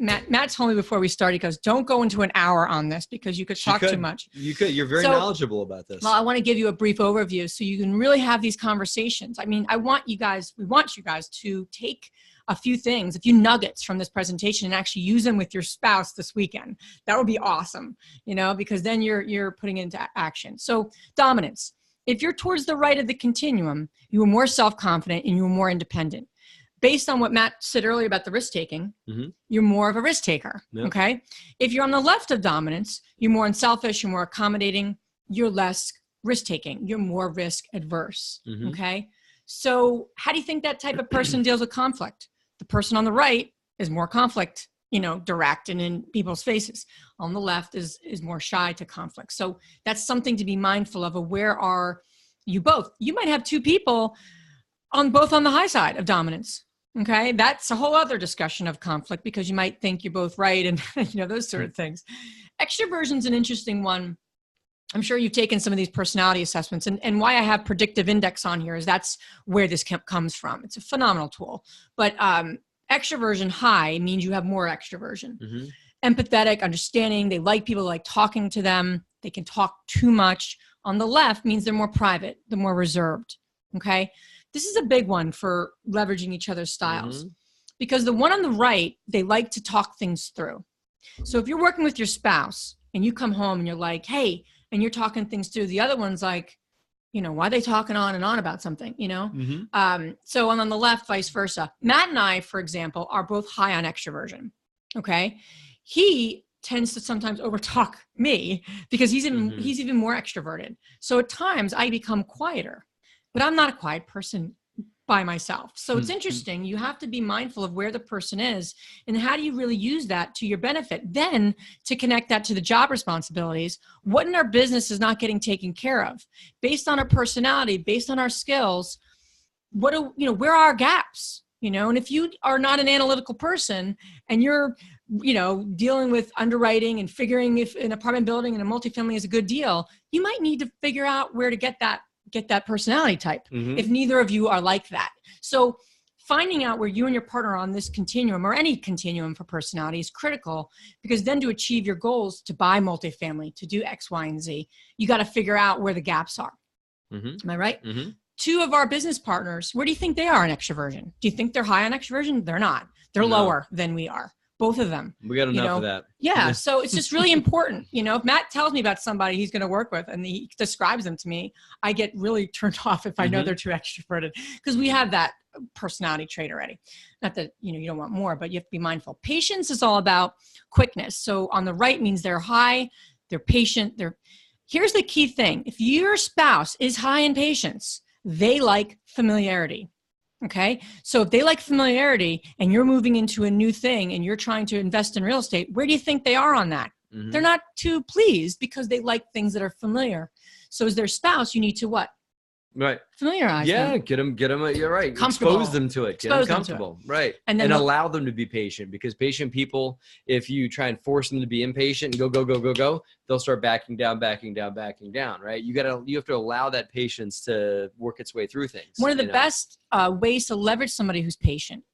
Matt told me before we started, he goes, don't go into an hour on this because you could talk too much. You could. You're very knowledgeable about this. Well, I want to give you a brief overview so you can really have these conversations. I mean, we want you guys to take a few things, a few nuggets from this presentation and actually use them with your spouse this weekend. That would be awesome, because then you're putting it into action. So dominance. If you're towards the right of the continuum, you are more self-confident and you are more independent. Based on what Matt said earlier about the risk-taking, you're more of a risk taker, okay? If you're on the left of dominance, you're more unselfish, you're more accommodating, you're less risk-taking, you're more risk-adverse, okay? So how do you think that type of person deals with conflict? The person on the right is more conflict, direct and in people's faces. On the left is more shy to conflict. So that's something to be mindful of. Where are you both? You might have two people on the high side of dominance. Okay. That's a whole other discussion of conflict because you might think you're both right and those sort of things. Extroversion's an interesting one. I'm sure you've taken some of these personality assessments, and why I have predictive index on here is that's where this comes from. It's a phenomenal tool, but extroversion high means you have more extroversion. Empathetic, understanding, they like people, like talking to them. They can talk too much. On the left means they're more private, they're more reserved, okay? This is a big one for leveraging each other's styles because the one on the right, they like to talk things through. So if you're working with your spouse and you come home and you're like, hey, and you're talking things through, the other one's like, why are they talking on and on about something, So on the left, vice versa. Matt and I, for example, are both high on extroversion, okay? He tends to sometimes overtalk me because he's even more extroverted. So at times I become quieter, but I'm not a quiet person by myself. So it's interesting. You have to be mindful of where the person is and how do you really use that to your benefit. Then to connect that to the job responsibilities, what in our business is not getting taken care of based on our personality, based on our skills, where are our gaps, and if you are not an analytical person and you're, dealing with underwriting and figuring if an apartment building and a multifamily is a good deal, you might need to figure out where to get that personality type if neither of you are like that. So finding out where you and your partner are on this continuum or any continuum for personality is critical because then to achieve your goals, to buy multifamily, to do X, Y, and Z, you got to figure out where the gaps are. Am I right? Two of our business partners, where do you think they are in extroversion? Do you think they're high on extroversion? They're not. They're lower than we are. Both of them. We got enough of that. Yeah. So it's just really important. If Matt tells me about somebody he's going to work with and he describes them to me, I get really turned off if I know they're too extroverted because we have that personality trait already. Not that, you don't want more, but you have to be mindful. Patience is all about quickness. So on the right means they're high, they're patient. Here's the key thing. If your spouse is high in patience, they like familiarity. Okay. So if they like familiarity and you're moving into a new thing and you're trying to invest in real estate, where do you think they are on that? They're not too pleased because they like things that are familiar. So as their spouse, you need to what? Right. Familiarize them. Yeah, get them. You're right. Expose them to it. Get them comfortable. Right. And allow them to be patient because patient people, if you try and force them to be impatient and go, they'll start backing down, right? You have to allow that patience to work its way through things. One of the best ways to leverage somebody who's patient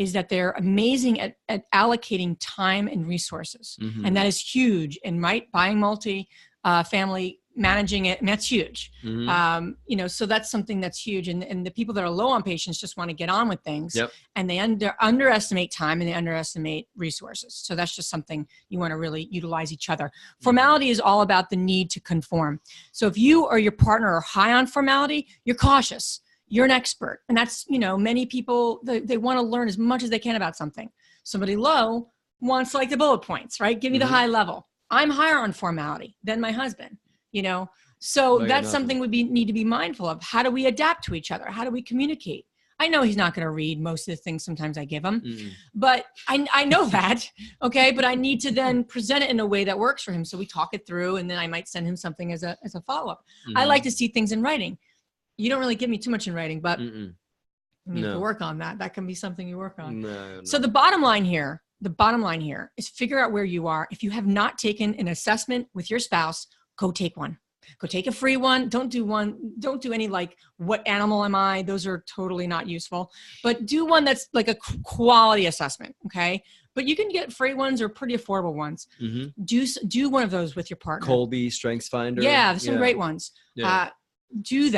is that they're amazing at allocating time and resources. And that is huge. And buying multi-family, managing it, and that's huge. So that's something that's huge. And the people that are low on patience just want to get on with things. And they underestimate time and they underestimate resources. So that's just something you want to really utilize each other. Formality is all about the need to conform. So if you or your partner are high on formality, you're cautious. You're an expert. And that's, many people, they want to learn as much as they can about something. Somebody low wants like the bullet points, right? Give me the high level. I'm higher on formality than my husband. So that's something we need to be mindful of. How do we adapt to each other? How do we communicate? I know he's not going to read most of the things sometimes I give him, but I know that. Okay. But I need to then present it in a way that works for him. So we talk it through, and then I might send him something as a follow-up. I like to see things in writing. You don't really give me too much in writing, but you need to work on that. That can be something you work on. No. So the bottom line here is figure out where you are. If you have not taken an assessment with your spouse, go take one. Go take a free one. Don't do any like, what animal am I? Those are totally not useful. But do one that's like a quality assessment, okay? But you can get free ones or pretty affordable ones. Do one of those with your partner. Colby, StrengthsFinder. Yeah, there's some great ones. Do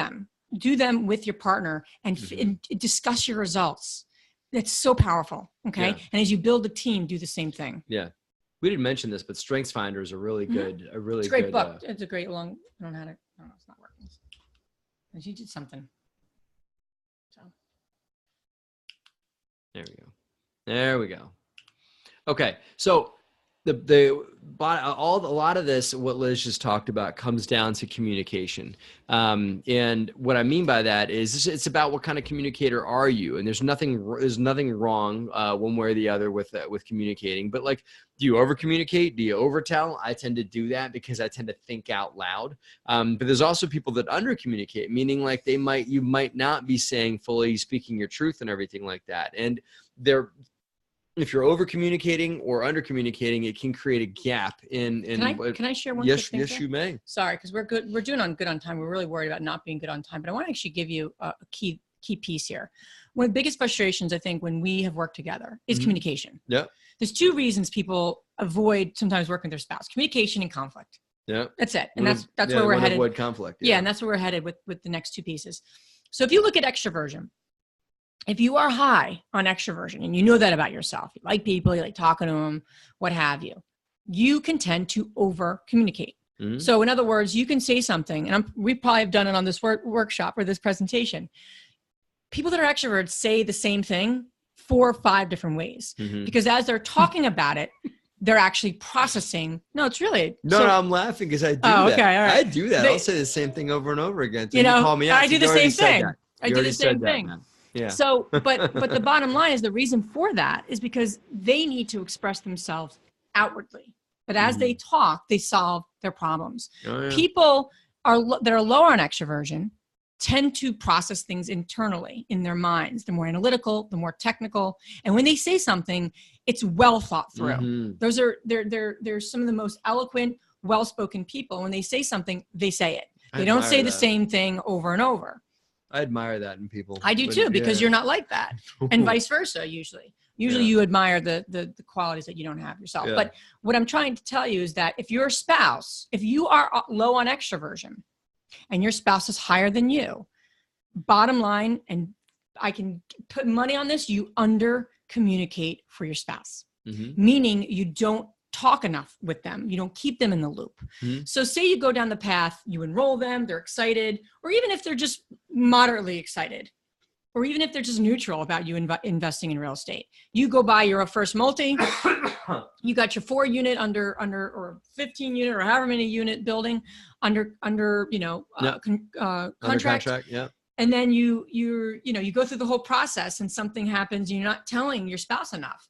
them with your partner and discuss your results. That's so powerful, okay? And as you build a team, do the same thing. Yeah. We didn't mention this, but StrengthsFinder is a really good, it's a great book. It's a great long, I don't know how to, it's not working. You did something. So. There we go. Okay. So a lot of this, what Liz just talked about, comes down to communication. And what I mean by that is it's about what kind of communicator are you? And there's nothing wrong one way or the other with communicating. But like, do you over communicate? Do you overtell? I tend to do that because I tend to think out loud. But there's also people that under communicate, meaning like you might not be speaking your truth and everything like that. And if you're over communicating or under communicating, it can create a gap in. Can I share one? Yes, you may. Sorry, because we're good. We're doing good on time. We're really worried about not being good on time, but I want to actually give you a key piece here. One of the biggest frustrations, I think, when we have worked together is communication. Yeah. There's two reasons people avoid sometimes working with their spouse: communication and conflict. Yeah. That's it, and that's where we're headed. Avoid conflict. Yeah, and that's where we're headed with the next two pieces. So if you look at extroversion. If you are high on extroversion and you know that about yourself, you like people, you like talking to them, what have you, you can tend to over communicate. So in other words, you can say something, and we probably have done it on this workshop or this presentation. People that are extroverts say the same thing 4 or 5 different ways because as they're talking about it, they're actually processing. No, it's really. No, I'm laughing because I do that. Okay, all right. I do that. I'll say the same thing over and over again. You call me out. I do the same thing. I do the same thing. Yeah. So, but the bottom line is the reason for that is because they need to express themselves outwardly. But as they talk, they solve their problems. People that are lower on extroversion tend to process things internally in their minds. They're more analytical, the more technical. And when they say something, it's well thought through. They're some of the most eloquent, well-spoken people. When they say something, they say it. They don't say the same thing over and over. I admire that in people. I do too, because you're not like that, and vice versa. Usually you admire the qualities that you don't have yourself. Yeah. But what I'm trying to tell you is that if your spouse, if you are low on extroversion and your spouse is higher than you, bottom line, and I can put money on this, you under communicate for your spouse, meaning you don't talk enough with them. You don't keep them in the loop. So say you go down the path, you enroll them, they're excited, or even if they're just moderately excited, or even if they're just neutral about you investing in real estate, you go buy your first multi, you got your 4 unit under or 15 unit or however many unit building under contract. Yeah. And then you go through the whole process and something happens, and you're not telling your spouse enough.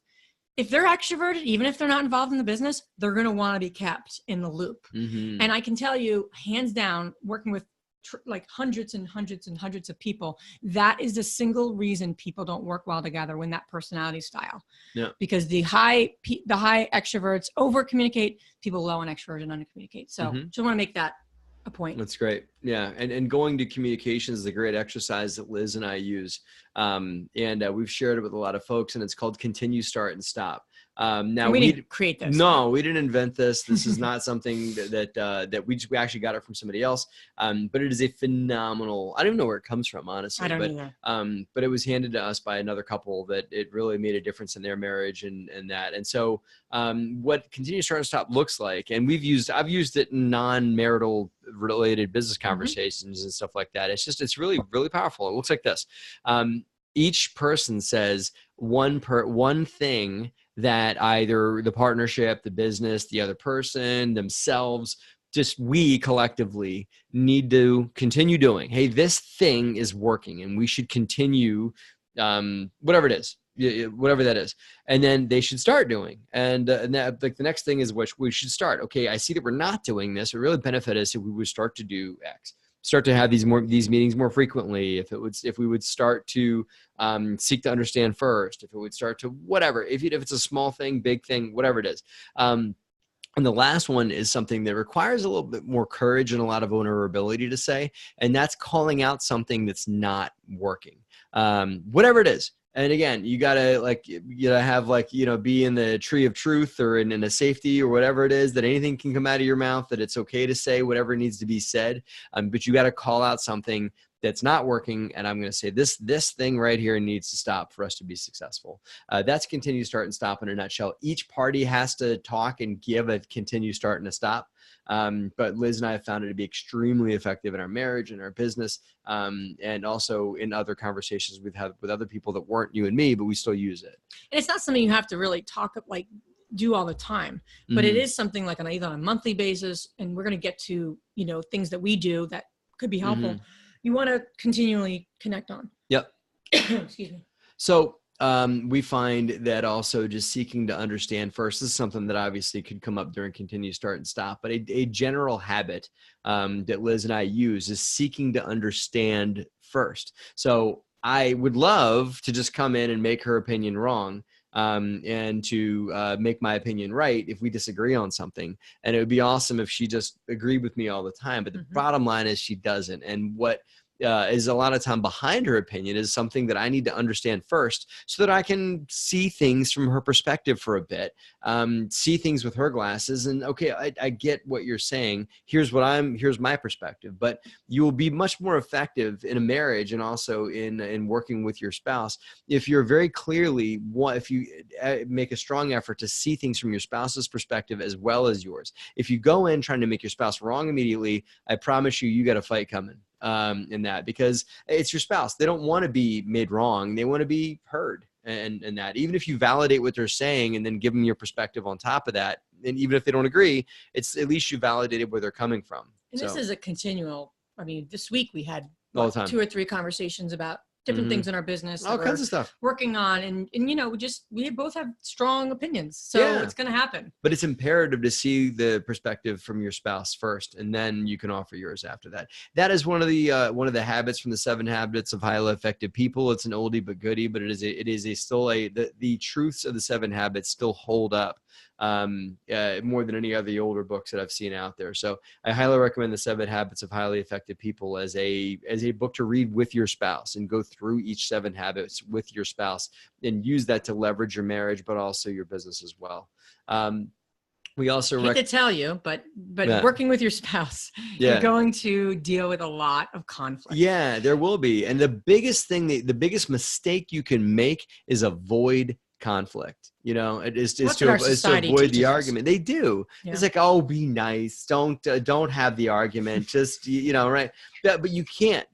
If they're extroverted, even if they're not involved in the business, they're going to want to be kept in the loop. And I can tell you, hands down, working with like hundreds and hundreds and hundreds of people, that is the single reason people don't work well together when that personality style. Yeah. Because the high extroverts over communicate, people low on extroversion under communicate. So just want to make that a point. That's great. Yeah. And going to communication is a great exercise that Liz and I use. And we've shared it with a lot of folks, and it's called continue, start, and stop. Now we didn't create this. No, we didn't invent this. This is not something that we actually got it from somebody else. But it is a phenomenal, I don't even know where it comes from, honestly. I don't either. But it was handed to us by another couple that it really made a difference in their marriage and that. And so what continue, start, and stop looks like, and I've used it in non-marital related business conversations and stuff like that. It's really, really powerful. It looks like this. Each person says one thing that either the partnership, the business, the other person, themselves, just we collectively need to continue doing. Hey, this thing is working and we should continue, whatever it is, whatever that is. And then they should start doing. And that, like, the next thing is which we should start. Okay, I see that we're not doing this. It really benefit us if we would start to do X. Start to have these meetings more frequently. If we would start to seek to understand first, if it would start to whatever, if it's a small thing, big thing, whatever it is. And the last one is something that requires a little bit more courage and a lot of vulnerability to say, and that's calling out something that's not working, whatever it is. And again, you gotta have be in the tree of truth or in a safety or whatever it is, that anything can come out of your mouth, that it's okay to say whatever needs to be said. But you got to call out something that's not working. And I'm going to say this thing right here needs to stop for us to be successful. That's continue, start, and stop in a nutshell. Each party has to talk and give a continue, start, and a stop. But Liz and I have found it to be extremely effective in our marriage and our business, and also in other conversations we've had with other people that weren't you and me, but we still use it. And it's not something you have to really do all the time, but it is something like either on a monthly basis, and we're going to get to, things that we do that could be helpful. You want to continually connect on. Yep. Excuse me. So we find that also just seeking to understand first, this is something that obviously could come up during continue, start, and stop, but a general habit that Liz and I use is seeking to understand first. So I would love to just come in and make her opinion wrong, and to make my opinion right if we disagree on something. And it would be awesome if she just agreed with me all the time. But the bottom line is she doesn't. And what is a lot of time behind her opinion is something that I need to understand first, so that I can see things from her perspective for a bit, see things with her glasses. And okay, I get what you're saying. Here's my perspective. But you will be much more effective in a marriage and also in working with your spouse if you're very clearly, if you make a strong effort to see things from your spouse's perspective as well as yours. If you go in trying to make your spouse wrong immediately, I promise you got a fight coming. In that, because it's your spouse. They don't want to be made wrong. They want to be heard. And that, even if you validate what they're saying and then give them your perspective on top of that, and even if they don't agree, it's at least you validated where they're coming from. And this is a continual, this week we had all the time 2 or 3 conversations about different things in our business, all kinds of stuff working on, and we both have strong opinions, so it's going to happen. But it's imperative to see the perspective from your spouse first, and then you can offer yours after that. That is one of the habits from the 7 Habits of Highly Effective People. It's an oldie but goodie, but the truths of the 7 habits still hold up more than any of the older books that I've seen out there. So I highly recommend the 7 Habits of Highly Effective People as a book to read with your spouse, and go through each 7 habits with your spouse and use that to leverage your marriage, but also your business as well. We also hate to tell you, but working with your spouse, you're going to deal with a lot of conflict. Yeah, there will be. And the biggest thing, the biggest mistake you can make is avoid conflict. It is to avoid the argument. They do. Yeah. It's like, oh, be nice. Don't have the argument. Just, right. But you can't.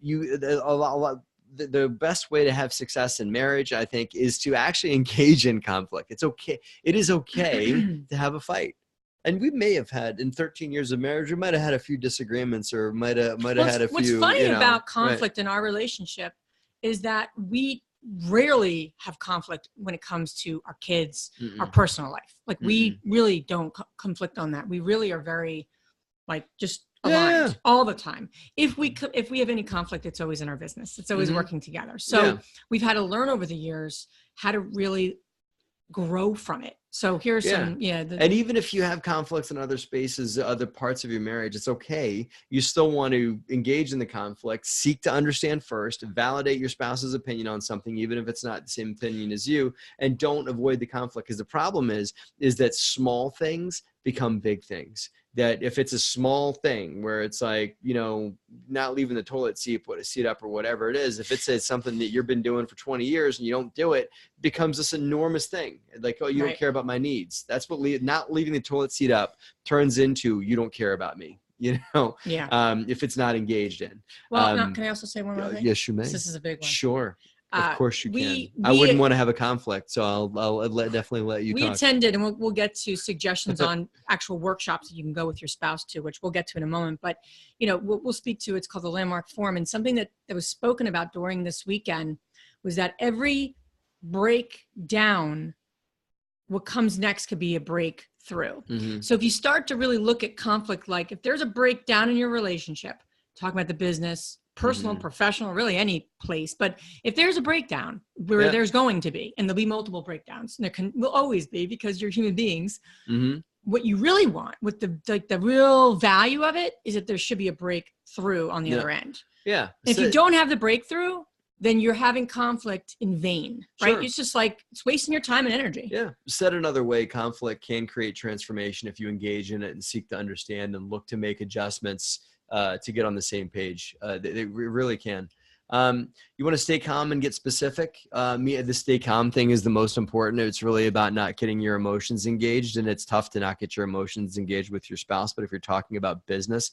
The best way to have success in marriage, I think, is to actually engage in conflict. It's okay. It is okay to have a fight. And we may have had, in 13 years of marriage, we might have had a few disagreements, or might have had a few. What's funny about conflict in our relationship is that we rarely have conflict when it comes to our kids, our personal life. We really don't conflict on that. We really are very just aligned all the time. If we have any conflict, it's always in our business. It's always working together. So we've had to learn over the years how to really grow from it So here's some, and even if you have conflicts in other spaces, other parts of your marriage, it's okay. You still want to engage in the conflict, seek to understand first, validate your spouse's opinion on something, even if it's not the same opinion as you, and don't avoid the conflict. Because the problem is that small things become big things. That if it's a small thing where it's like, you know, not leaving the toilet seat, put a seat up or whatever it is, if it says something that you've been doing for 20 years and you don't do it, it becomes this enormous thing. Like, oh, you don't care about my needs. That's what not leaving the toilet seat up turns into, you don't care about me, you know, if it's not engaged in. Well, can I also say one more thing? Yes, you may. This is a big one. Sure. Of course you can. I wouldn't want to have a conflict, so I'll definitely let you talk. We attended, and we'll get to suggestions on actual workshops that you can go with your spouse to, which we'll get to in a moment. But, you know, we'll speak to, it's called the Landmark Forum. And something that was spoken about during this weekend was that every breakdown, what comes next could be a breakthrough. Mm-hmm. So if you start to really look at conflict, like if there's a breakdown in your relationship, talking about the business, personal, professional, really any place. But if there's a breakdown where there's going to be, and there'll be multiple breakdowns, and will always be because you're human beings, what you really want, what the real value of it is that there should be a breakthrough on the other end. Yeah. If you don't have the breakthrough, then you're having conflict in vain, right? Sure. It's just like, it's wasting your time and energy. Yeah. Said another way, conflict can create transformation if you engage in it and seek to understand and look to make adjustments to get on the same page. They really can. You want to stay calm and get specific. The stay calm thing is the most important. It's really about not getting your emotions engaged, and it's tough to not get your emotions engaged with your spouse. But if you're talking about business,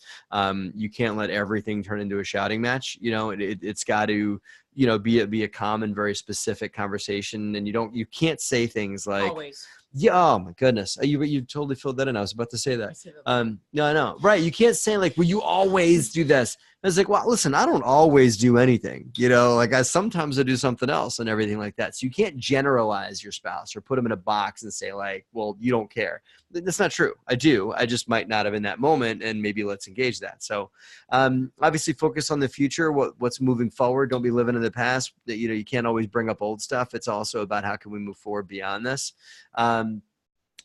you can't let everything turn into a shouting match. You know, it's got to, you know, be a calm and very specific conversation. And you can't say things like, always. Yeah. Oh my goodness. You totally filled that in. I was about to say that. No. Right. You can't say like, well, you always do this. I was like, well, listen, I don't always do anything, you know, like sometimes I do something else and everything like that. So you can't generalize your spouse or put them in a box and say like, well, you don't care. That's not true. I do. I just might not have in that moment, and maybe let's engage that. So obviously focus on the future, what's moving forward. Don't be living in the past. You know, you can't always bring up old stuff. It's also about how can we move forward beyond this.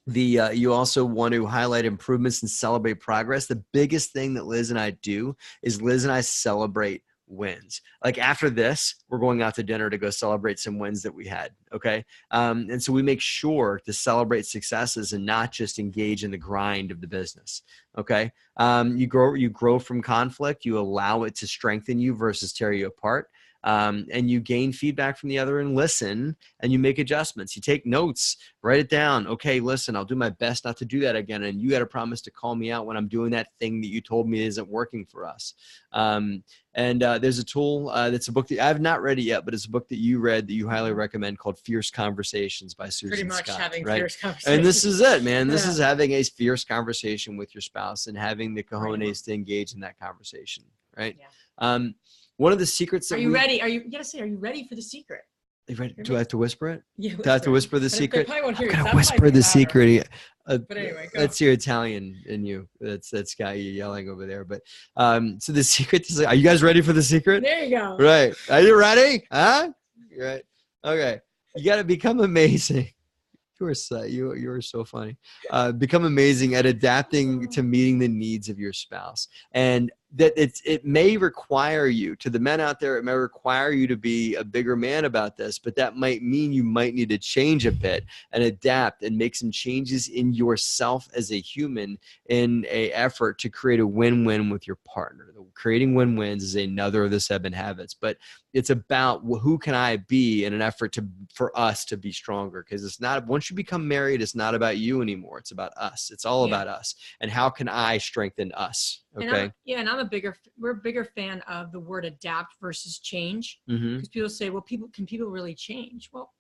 You also want to highlight improvements and celebrate progress. The biggest thing that Liz and I do is Liz and I celebrate wins. Like after this, we're going out to dinner to go celebrate some wins that we had. Okay. And so we make sure to celebrate successes and not just engage in the grind of the business. Okay. You grow from conflict. You allow it to strengthen you versus tear you apart. And you gain feedback from the other and listen, and you make adjustments. You take notes, write it down. Okay, listen, I'll do my best not to do that again. And you got to promise to call me out when I'm doing that thing that you told me isn't working for us. And there's a tool that's a book that I have not read it yet, but it's a book that you read that you highly recommend called Fierce Conversations by Susan Pretty much Scott, having right? fierce conversations. And this is it, man. This is having a fierce conversation with your spouse and having the cojones to engage in that conversation, right? Yeah. One of the secrets that you gotta say, are you ready for the secret? Do I have to whisper it? Yeah. Do I have to whisper the secret? I'm gonna whisper the secret. But anyway, go. That's your Italian in you. That's guy yelling over there. But so the secret is, are you guys ready for the secret? There you go. Right. Are you ready? Huh? Right. Okay. You got to become amazing. You are so funny. Become amazing at adapting to meeting the needs of your spouse. And that it may require you, to the men out there, it may require you to be a bigger man about this, but that might mean you might need to change a bit and adapt and make some changes in yourself as a human in an effort to create a win-win with your partner. Creating win-wins is another of the 7 habits, but it's about who can I be in an effort for us to be stronger. Because it's not, once you become married, it's not about you anymore. It's about us. It's all about us. And how can I strengthen us? Okay. And we're a bigger fan of the word adapt versus change. Because people say, well, can people really change? Well,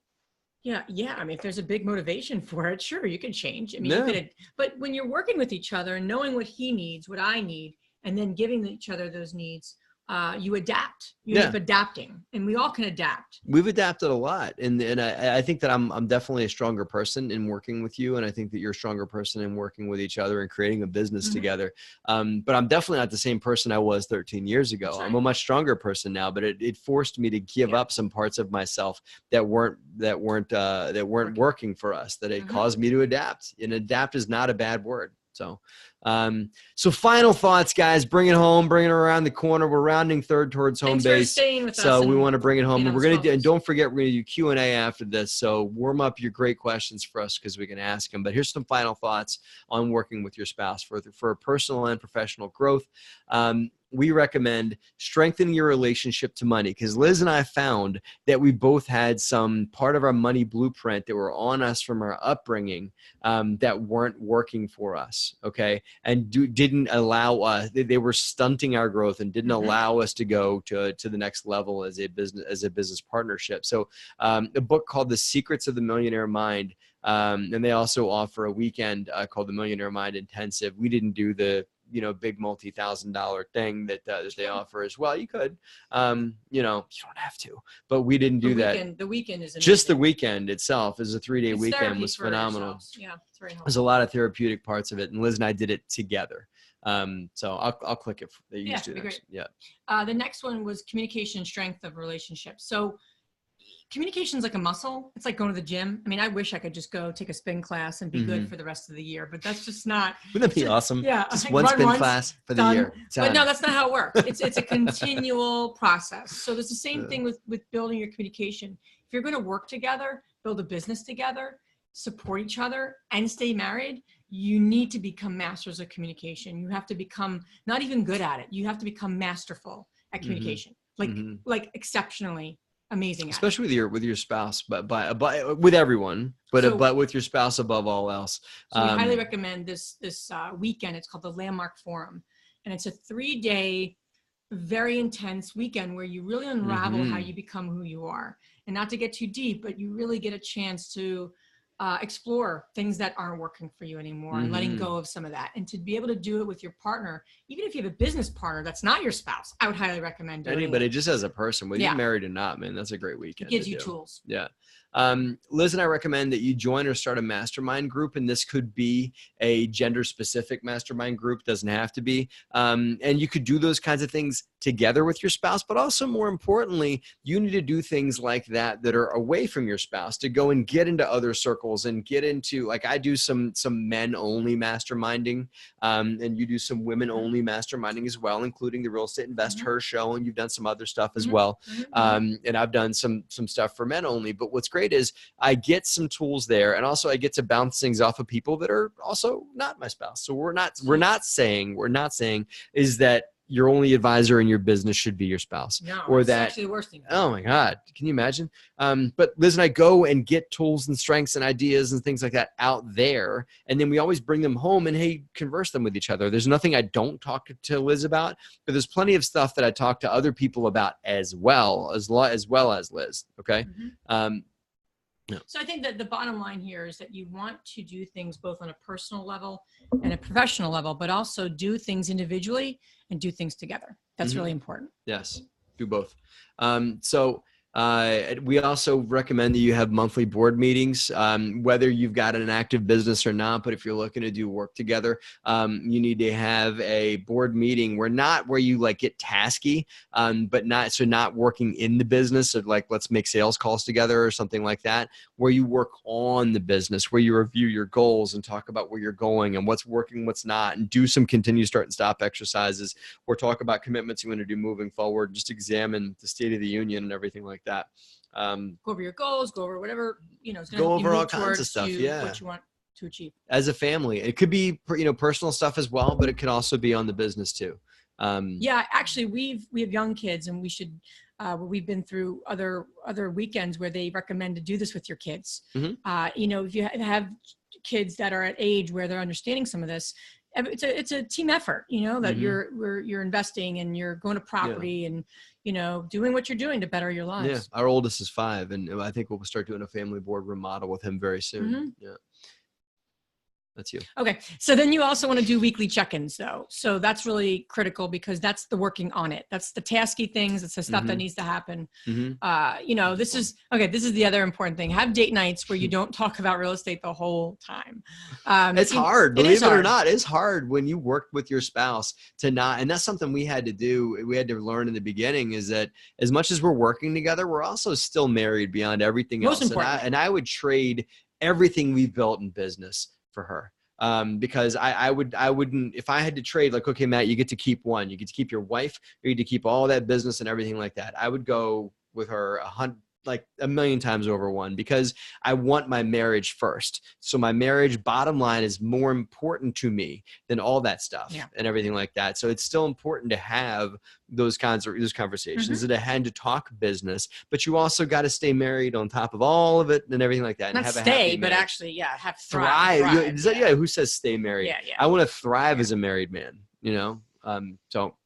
yeah. I mean, if there's a big motivation for it, sure, you can change. I mean, but when you're working with each other and knowing what he needs, what I need, and then giving each other those needs, you adapt. You end up adapting, and we all can adapt. We've adapted a lot, and I think that I'm definitely a stronger person in working with you, and I think that you're a stronger person in working with each other and creating a business together. But I'm definitely not the same person I was 13 years ago. Right. I'm a much stronger person now, but it forced me to give up some parts of myself that weren't working for us. That it caused me to adapt, and adapt is not a bad word. So, so final thoughts, guys. Bring it home. Bring it around the corner. We're rounding third towards home Thanks base. For staying with So us we want to bring it home. And we're gonna do, and do. don't forget, we're gonna do Q&A after this. So warm up your great questions for us because we can ask them. But here's some final thoughts on working with your spouse for personal and professional growth. We recommend strengthening your relationship to money, because Liz and I found that we both had some part of our money blueprint that were on us from our upbringing that weren't working for us, okay, and didn't allow us. They were stunting our growth and didn't allow us to go to the next level as a business partnership. So a book called The Secrets of the Millionaire Mind. And they also offer a weekend called the Millionaire Mind Intensive. We didn't do the big multi-$1,000 thing that they offer as well. You could, you don't have to, but we didn't do that. The weekend is amazing. Just the weekend itself is a 3-day weekend was phenomenal. Ourselves. Yeah, it's very helpful. There's a lot of therapeutic parts of it, and Liz and I did it together. So I'll click it. You do next. Yeah. The next one was communication strength of relationships. So communication is like a muscle. It's like going to the gym. I mean, I wish I could just go take a spin class and be good for the rest of the year, but that's just not. Wouldn't that be awesome? Yeah. Just like one spin once, class for the done. year. But no, that's not how it works. It's a continual process. So there's the same thing with building your communication. If you're going to work together, build a business together, support each other, and stay married, you need to become masters of communication. You have to become not even good at it. You have to become masterful at communication, like exceptionally amazing, especially with your spouse, but with everyone, but with your spouse above all else. So we highly recommend this weekend. It's called the Landmark Forum, and it's a 3-day, very intense weekend where you really unravel how you become who you are. And not to get too deep, but you really get a chance to explore things that aren't working for you anymore and letting go of some of that. And to be able to do it with your partner, even if you have a business partner that's not your spouse, I would highly recommend doing anybody, it. Just as a person, whether you're married or not, man, that's a great weekend. It gives you tools. Yeah. Liz and I recommend that you join or start a mastermind group, and this could be a gender specific mastermind group, doesn't have to be. And you could do those kinds of things together with your spouse, but also more importantly, you need to do things like that are away from your spouse, to go and get into other circles and get into, like I do some men only masterminding, and you do some women only masterminding as well, including the Real Estate InvestHER show, and you've done some other stuff as well. And I've done some stuff for men only, but what's great is I get some tools there, and also I get to bounce things off of people that are also not my spouse. So we're not saying is that your only advisor in your business should be your spouse, no, or it's that actually the worst thing. Oh my God, can you imagine? But Liz and I go and get tools and strengths and ideas and things like that out there, and then we always bring them home and converse them with each other. There's nothing I don't talk to Liz about, but there's plenty of stuff that I talk to other people about as well as Liz. Okay. So I think that the bottom line here is that you want to do things both on a personal level and a professional level, but also do things individually and do things together. That's really important. Yes, do both. We also recommend that you have monthly board meetings, whether you've got an active business or not. But if you're looking to do work together, you need to have a board meeting where you like get tasky, but not working in the business of like, let's make sales calls together or something like that, where you work on the business, where you review your goals and talk about where you're going and what's working, what's not, and do some continue, start and stop exercises, or talk about commitments you want to do moving forward. Just examine the state of the union and everything like that. Go over your goals, go over whatever, it's going go to over all kinds of stuff. What you want to achieve as a family. It could be, personal stuff as well, but it can also be on the business too. Actually we have young kids, and we should, we've been through other weekends where they recommend to do this with your kids. If you have kids that are at age where they're understanding some of this, it's a team effort, that you're investing and you're going to property and, doing what you're doing to better your lives. Yeah. Our oldest is 5, and I think we'll start doing a family board remodel with him very soon. Yeah. That's you. Okay. So then you also want to do weekly check-ins though. So that's really critical because that's the working on it. That's the tasky things. It's the stuff that needs to happen. This is the other important thing. Have date nights where you don't talk about real estate the whole time. It's hard, believe it or not. It's hard when you work with your spouse to not, and that's something we had to do. We had to learn in the beginning is that as much as we're working together, we're also still married beyond everything else. And I would trade everything we've built in business for her. Because I wouldn't, if I had to trade, like, okay, Matt, you get to keep one, you get to keep your wife, or you get to keep all that business and everything like that. I would go with her a million times over one, because I want my marriage first. So my marriage, bottom line, is more important to me than all that stuff and everything like that. So it's still important to have those conversations and to talk business, but you also got to stay married on top of all of it and everything like that. And not have stay, but actually, have thrive. Who says stay married? Yeah. I want to thrive as a married man, so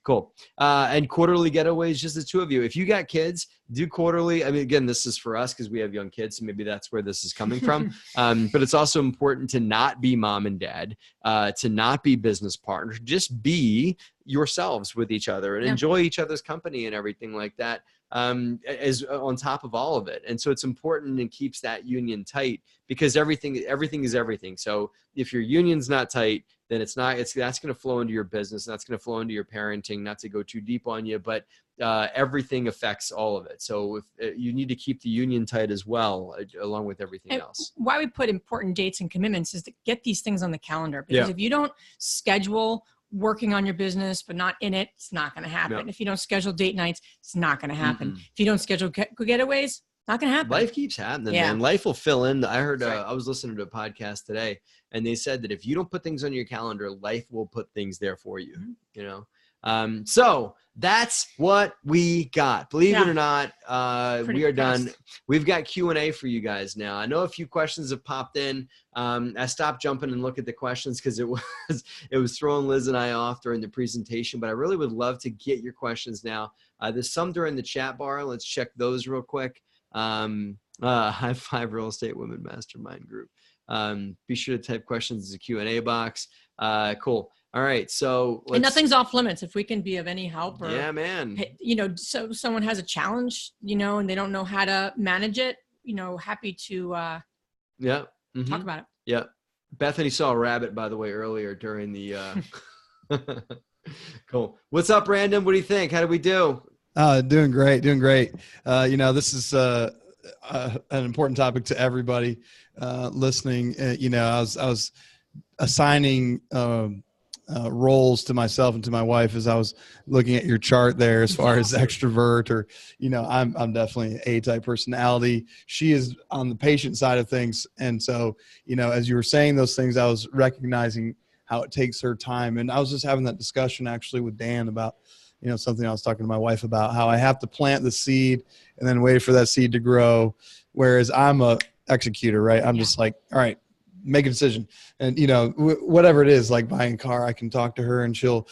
cool. And quarterly getaways, just the two of you. If you got kids, do quarterly. I mean, again, this is for us because we have young kids, so maybe that's where this is coming from. But it's also important to not be mom and dad, to not be business partners. Just be yourselves with each other and enjoy each other's company and everything like that. As on top of all of it. And so it's important and keeps that union tight, because everything is everything. So if your union's not tight, then that's going to flow into your business. And that's going to flow into your parenting, not to go too deep on you, but everything affects all of it. So if, you need to keep the union tight as well, along with everything else. Why we put important dates and commitments is to get these things on the calendar, because if you don't schedule working on your business, but not in it, it's not going to happen. Yep. If you don't schedule date nights, it's not going to happen. If you don't schedule getaways, not going to happen. Life keeps happening, man. Life will fill in. I heard, I was listening to a podcast today, and they said that if you don't put things on your calendar, life will put things there for you, So that's what we got. Believe it or not, we are done. We've got Q&A for you guys now. I know a few questions have popped in. I stopped jumping and look at the questions because it was throwing Liz and I off during the presentation, but I really would love to get your questions now. There's some during the chat bar. Let's check those real quick. High Five Real Estate Women Mastermind Group. Be sure to type questions in the Q&A box. Cool. All right. So and nothing's off limits. If we can be of any help, or, man, so someone has a challenge, and they don't know how to manage it, happy to, talk about it. Yeah. Bethany saw a rabbit, by the way, earlier during the, cool. What's up, Brandon? What do you think? How did we do? Doing great. This is, an important topic to everybody, listening. I was assigning, roles to myself and to my wife as I was looking at your chart there, as far as extrovert, or, I'm definitely an A-type personality. She is on the patient side of things. And so, as you were saying those things, I was recognizing how it takes her time. And I was just having that discussion actually with Dan about, something I was talking to my wife about, how I have to plant the seed and then wait for that seed to grow. Whereas I'm a executor, right? I'm just like, all right, make a decision. And, whatever it is, like buying a car, I can talk to her and she'll,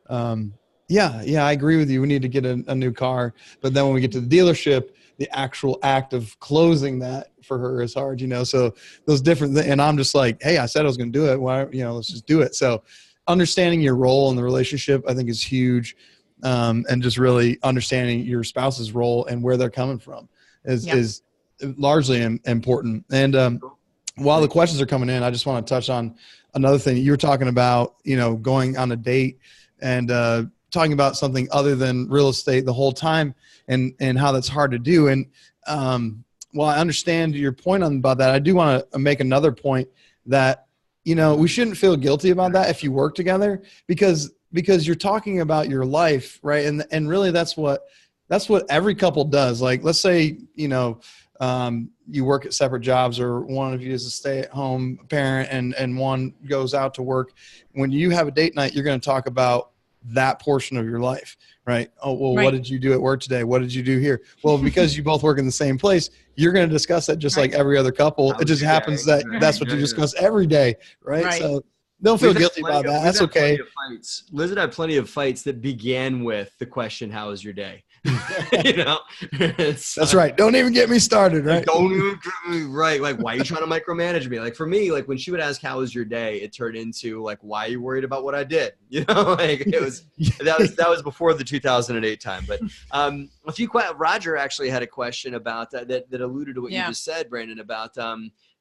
I agree with you. We need to get a new car. But then when we get to the dealership, the actual act of closing that for her is hard, so those different and I'm just like, hey, I said I was going to do it. Why, let's just do it. So understanding your role in the relationship, I think, is huge. And just really understanding your spouse's role and where they're coming from is largely important. And, while the questions are coming in, I just want to touch on another thing. You were talking about, going on a date and talking about something other than real estate the whole time, and how that's hard to do. And while I understand your point about that, I do want to make another point that, we shouldn't feel guilty about that if you work together, because you're talking about your life, right? And really that's what every couple does. Like, let's say, you work at separate jobs, or one of you is a stay-at-home parent and one goes out to work. When you have a date night, you're going to talk about that portion of your life, right? Oh, well, What did you do at work today? What did you do here? Well, because you both work in the same place, you're going to discuss that just like every other couple. It just happens that that's what you discuss every day, right? So don't feel guilty about that. That's okay. Liz and I had plenty of fights that began with the question, how was your day? You know, That's right. Don't even get me started, right? Don't even get me right. Like, why are you trying to micromanage me? Like, for me, like when she would ask, how was your day? It turned into like, why are you worried about what I did? You know, like it was, that was before the 2008 time. But Roger actually had a question about that alluded to what you just said, Brandon, about,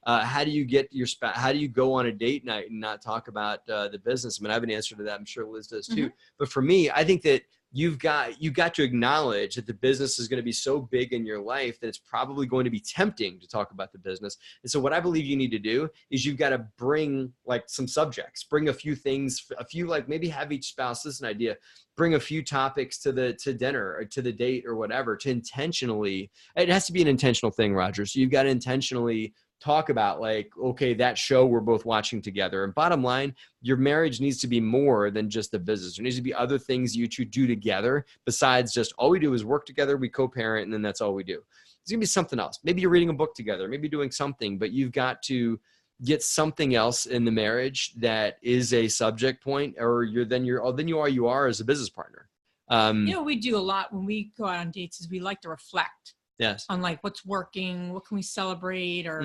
how do you get your spouse? How do you go on a date night and not talk about the business? I mean, I have an answer to that. I'm sure Liz does too. But for me, I think that you've got to acknowledge that the business is going to be so big in your life that it's probably going to be tempting to talk about the business. And so what I believe you need to do is you've got to bring like some subjects, bring a few things, like maybe have each spouse, this is an idea, bring a few topics to dinner or to the date or whatever, to intentionally, it has to be an intentional thing, Roger. So you've got to intentionally talk about like, okay, that show we're both watching together. And bottom line, your marriage needs to be more than just the business. There needs to be other things you two do together besides just all we do is work together, we co-parent, and then that's all we do. There's gonna be something else. Maybe you're reading a book together, maybe doing something, but you've got to get something else in the marriage that is a subject point, or you are as a business partner. We do a lot when we go out on dates is we like to reflect. Yes. On like what's working, what can we celebrate, or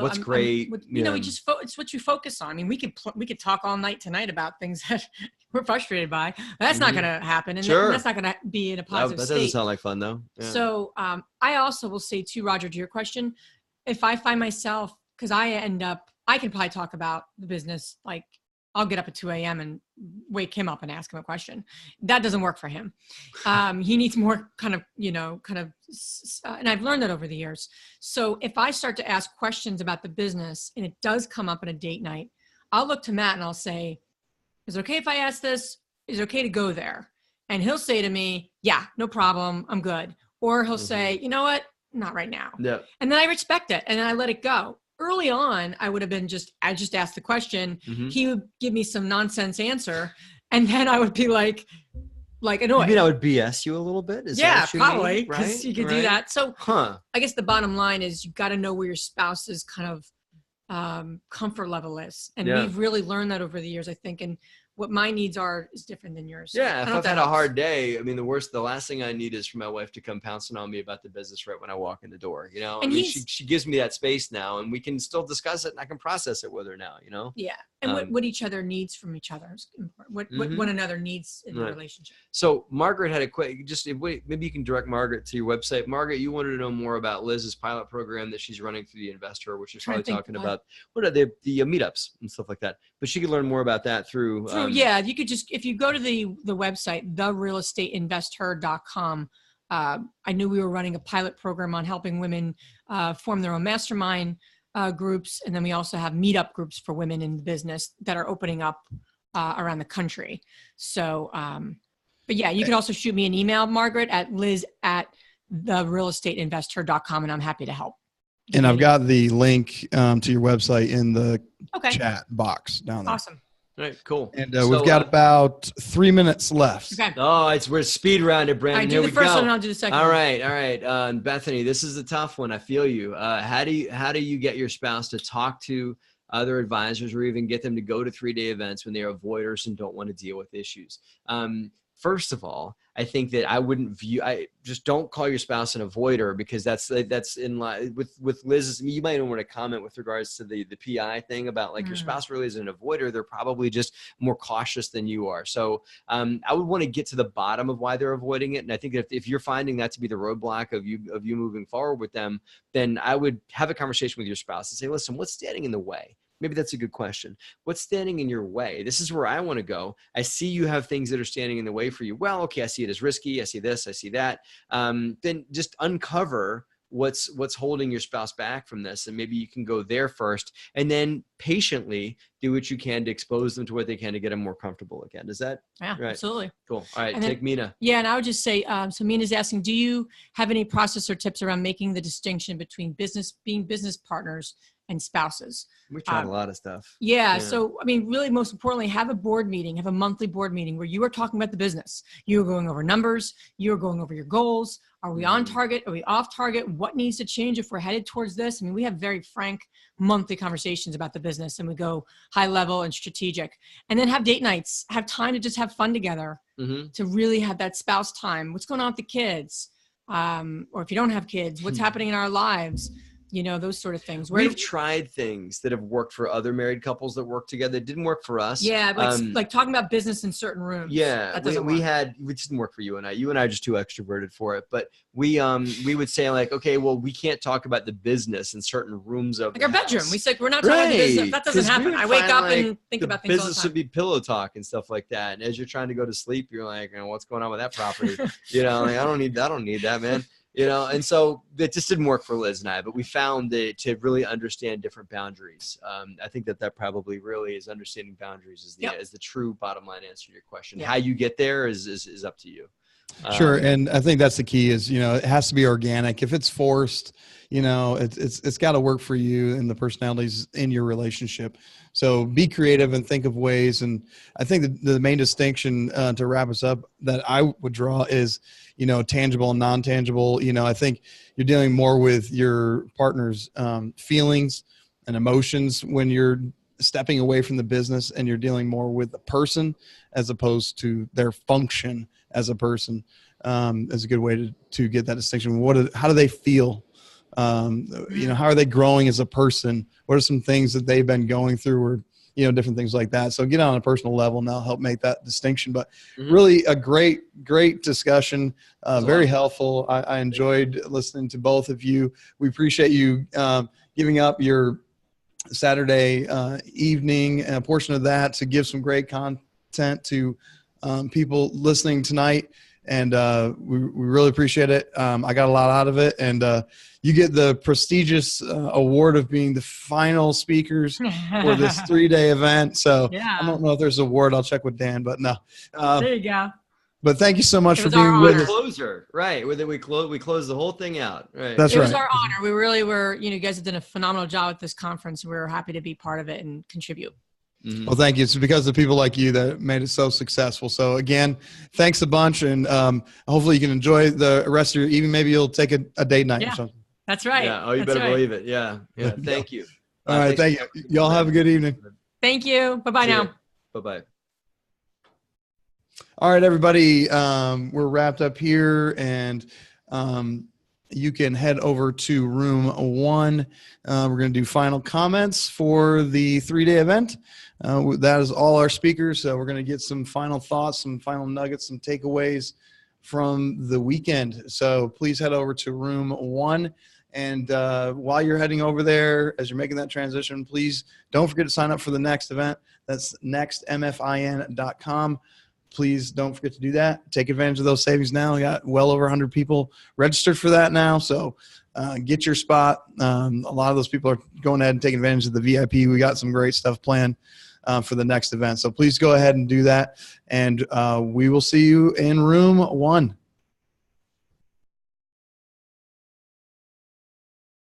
what's great. It's what you focus on. I mean, we could talk all night tonight about things that we're frustrated by. That's not going to happen, and that's not going to be in a positive that state. doesn't sound like fun though. Yeah. So I also will say too, Roger, to your question, if I find myself, because I can probably talk about the business like. I'll get up at 2 a.m. and wake him up and ask him a question. That doesn't work for him. He needs more and I've learned that over the years. So if I start to ask questions about the business and it does come up in a date night, I'll look to Matt and I'll say, is it okay if I ask this? Is it okay to go there? And he'll say to me, yeah, no problem. I'm good. Or he'll say, you know what? Not right now. Yep. And then I respect it and then I let it go. Early on, I would have been I just asked the question. He would give me some nonsense answer. And then I would be like annoyed. You mean I would BS you a little bit? Probably, because you could do that. So I guess the bottom line is you've got to know where your spouse's kind of comfort level is. And we've really learned that over the years, I think. And what my needs are is different than yours. Yeah, if I've had a hard day, I mean, the last thing I need is for my wife to come pouncing on me about the business right when I walk in the door. You know, and she gives me that space now, and we can still discuss it, and I can process it with her now. You know. Yeah, and what each other needs from each other is important. What one another needs in the relationship. So Margaret had maybe you can direct Margaret to your website. Margaret, you wanted to know more about Liz's pilot program that she's running through the InvestHER, which is probably talking about what are the meetups and stuff like that. But she could learn more about that through. You could just, if you go to the website, therealestateinvesther.com, I knew we were running a pilot program on helping women form their own mastermind groups. And then we also have meetup groups for women in business that are opening up around the country. So, but yeah, you could also shoot me an email, Margaret, at liz@therealestateinvesther.com, and I'm happy to help. And I've got the link to your website in the chat box down there. Awesome. All right, cool. And we've got about 3 minutes left. Okay. Oh, we're speed rounded, Brandon. I do the first one and I'll do the second. All right. Bethany, this is a tough one. I feel you. How do you get your spouse to talk to other advisors or even get them to go to 3-day events when they're avoiders and don't want to deal with issues? First of all, I think that I just don't call your spouse an avoider, because that's in line with Liz's. You might want to comment with regards to the PI thing about like your spouse really is an avoider. They're probably just more cautious than you are. So I would want to get to the bottom of why they're avoiding it. And I think that if you're finding that to be the roadblock of you moving forward with them, then I would have a conversation with your spouse and say, listen, what's standing in the way? Maybe that's a good question. What's standing in your way? This is where I want to go. I see you have things that are standing in the way for you. Well, okay, I see it as risky. I see this, I see that. Then just uncover what's holding your spouse back from this. And maybe you can go there first and then patiently do what you can to expose them to what they can to get them more comfortable again. Is that right? Absolutely. Cool. All right. Take Mina. Yeah. And I would just say, so Mina's asking, do you have any process or tips around making the distinction between being business partners and spouses. We tried a lot of stuff. Yeah. So, I mean, really, most importantly, have a board meeting, have a monthly board meeting where you are talking about the business. You are going over numbers. You are going over your goals. Are we on target? Are we off target? What needs to change if we're headed towards this? I mean, we have very frank monthly conversations about the business, and we go high level and strategic, and then have date nights, have time to just have fun together, to really have that spouse time. What's going on with the kids? Or if you don't have kids, what's happening in our lives? You know, those sort of things. We've tried things that have worked for other married couples that work together. It didn't work for us. Yeah, like talking about business in certain rooms. Yeah, it didn't work for you and I. You and I are just too extroverted for it. But we would say like, okay, well, we can't talk about the business in certain rooms of like our bedroom. We said we're not talking about the business. That doesn't happen. I wake up and think about things all the time. Business would be pillow talk and stuff like that. And as you're trying to go to sleep, you're like, oh, what's going on with that property? You know, like, I don't need that, man. You know, and so it just didn't work for Liz and I, but we found that to really understand different boundaries. I think that probably really is understanding boundaries is the true bottom line answer to your question. How you get there is up to you. Sure. And I think that's the key is, you know, it has to be organic. If it's forced, you know, it's got to work for you and the personalities in your relationship. So be creative and think of ways. And I think the main distinction to wrap us up that I would draw is, you know, tangible and non-tangible. You know, I think you're dealing more with your partner's feelings and emotions when you're stepping away from the business, and you're dealing more with the person as opposed to their function as a person. Is a good way to get that distinction. How do they feel? You know, how are they growing as a person? What are some things that they've been going through, or, you know, different things like that. So get on a personal level and that'll help make that distinction. But really a great discussion, very helpful. I enjoyed listening to both of you. We appreciate you giving up your Saturday evening and a portion of that to give some great content to people listening tonight. And we really appreciate it. I got a lot out of it. And you get the prestigious award of being the final speakers for this 3-day event. So I don't know if there's an award. I'll check with Dan, but no. There you go. But thank you so much for being with us. Closer, right? We closed the whole thing out. Right. That's right. It was our honor. We really were, you know, you guys have done a phenomenal job at this conference. We were happy to be part of it and contribute. Well, thank you. It's because of people like you that made it so successful. So again, thanks a bunch. And hopefully you can enjoy the rest of your evening. Maybe you'll take a date night or something. That's right. Yeah. Oh, you better believe it. Yeah. Yeah. Thank you. All right. Thank you. Y'all have a good evening. Thank you. Bye-bye now. Bye-bye. All right, everybody. We're wrapped up here, and you can head over to room 1. We're going to do final comments for the 3-day event. That is all our speakers. So we're going to get some final thoughts, some final nuggets, some takeaways from the weekend. So please head over to room 1. And while you're heading over there, as you're making that transition, please don't forget to sign up for the next event. That's nextmfin.com. Please don't forget to do that. Take advantage of those savings now. We got well over 100 people registered for that now. So get your spot. A lot of those people are going ahead and taking advantage of the VIP. We got some great stuff planned for the next event. So please go ahead and do that. And we will see you in room 1.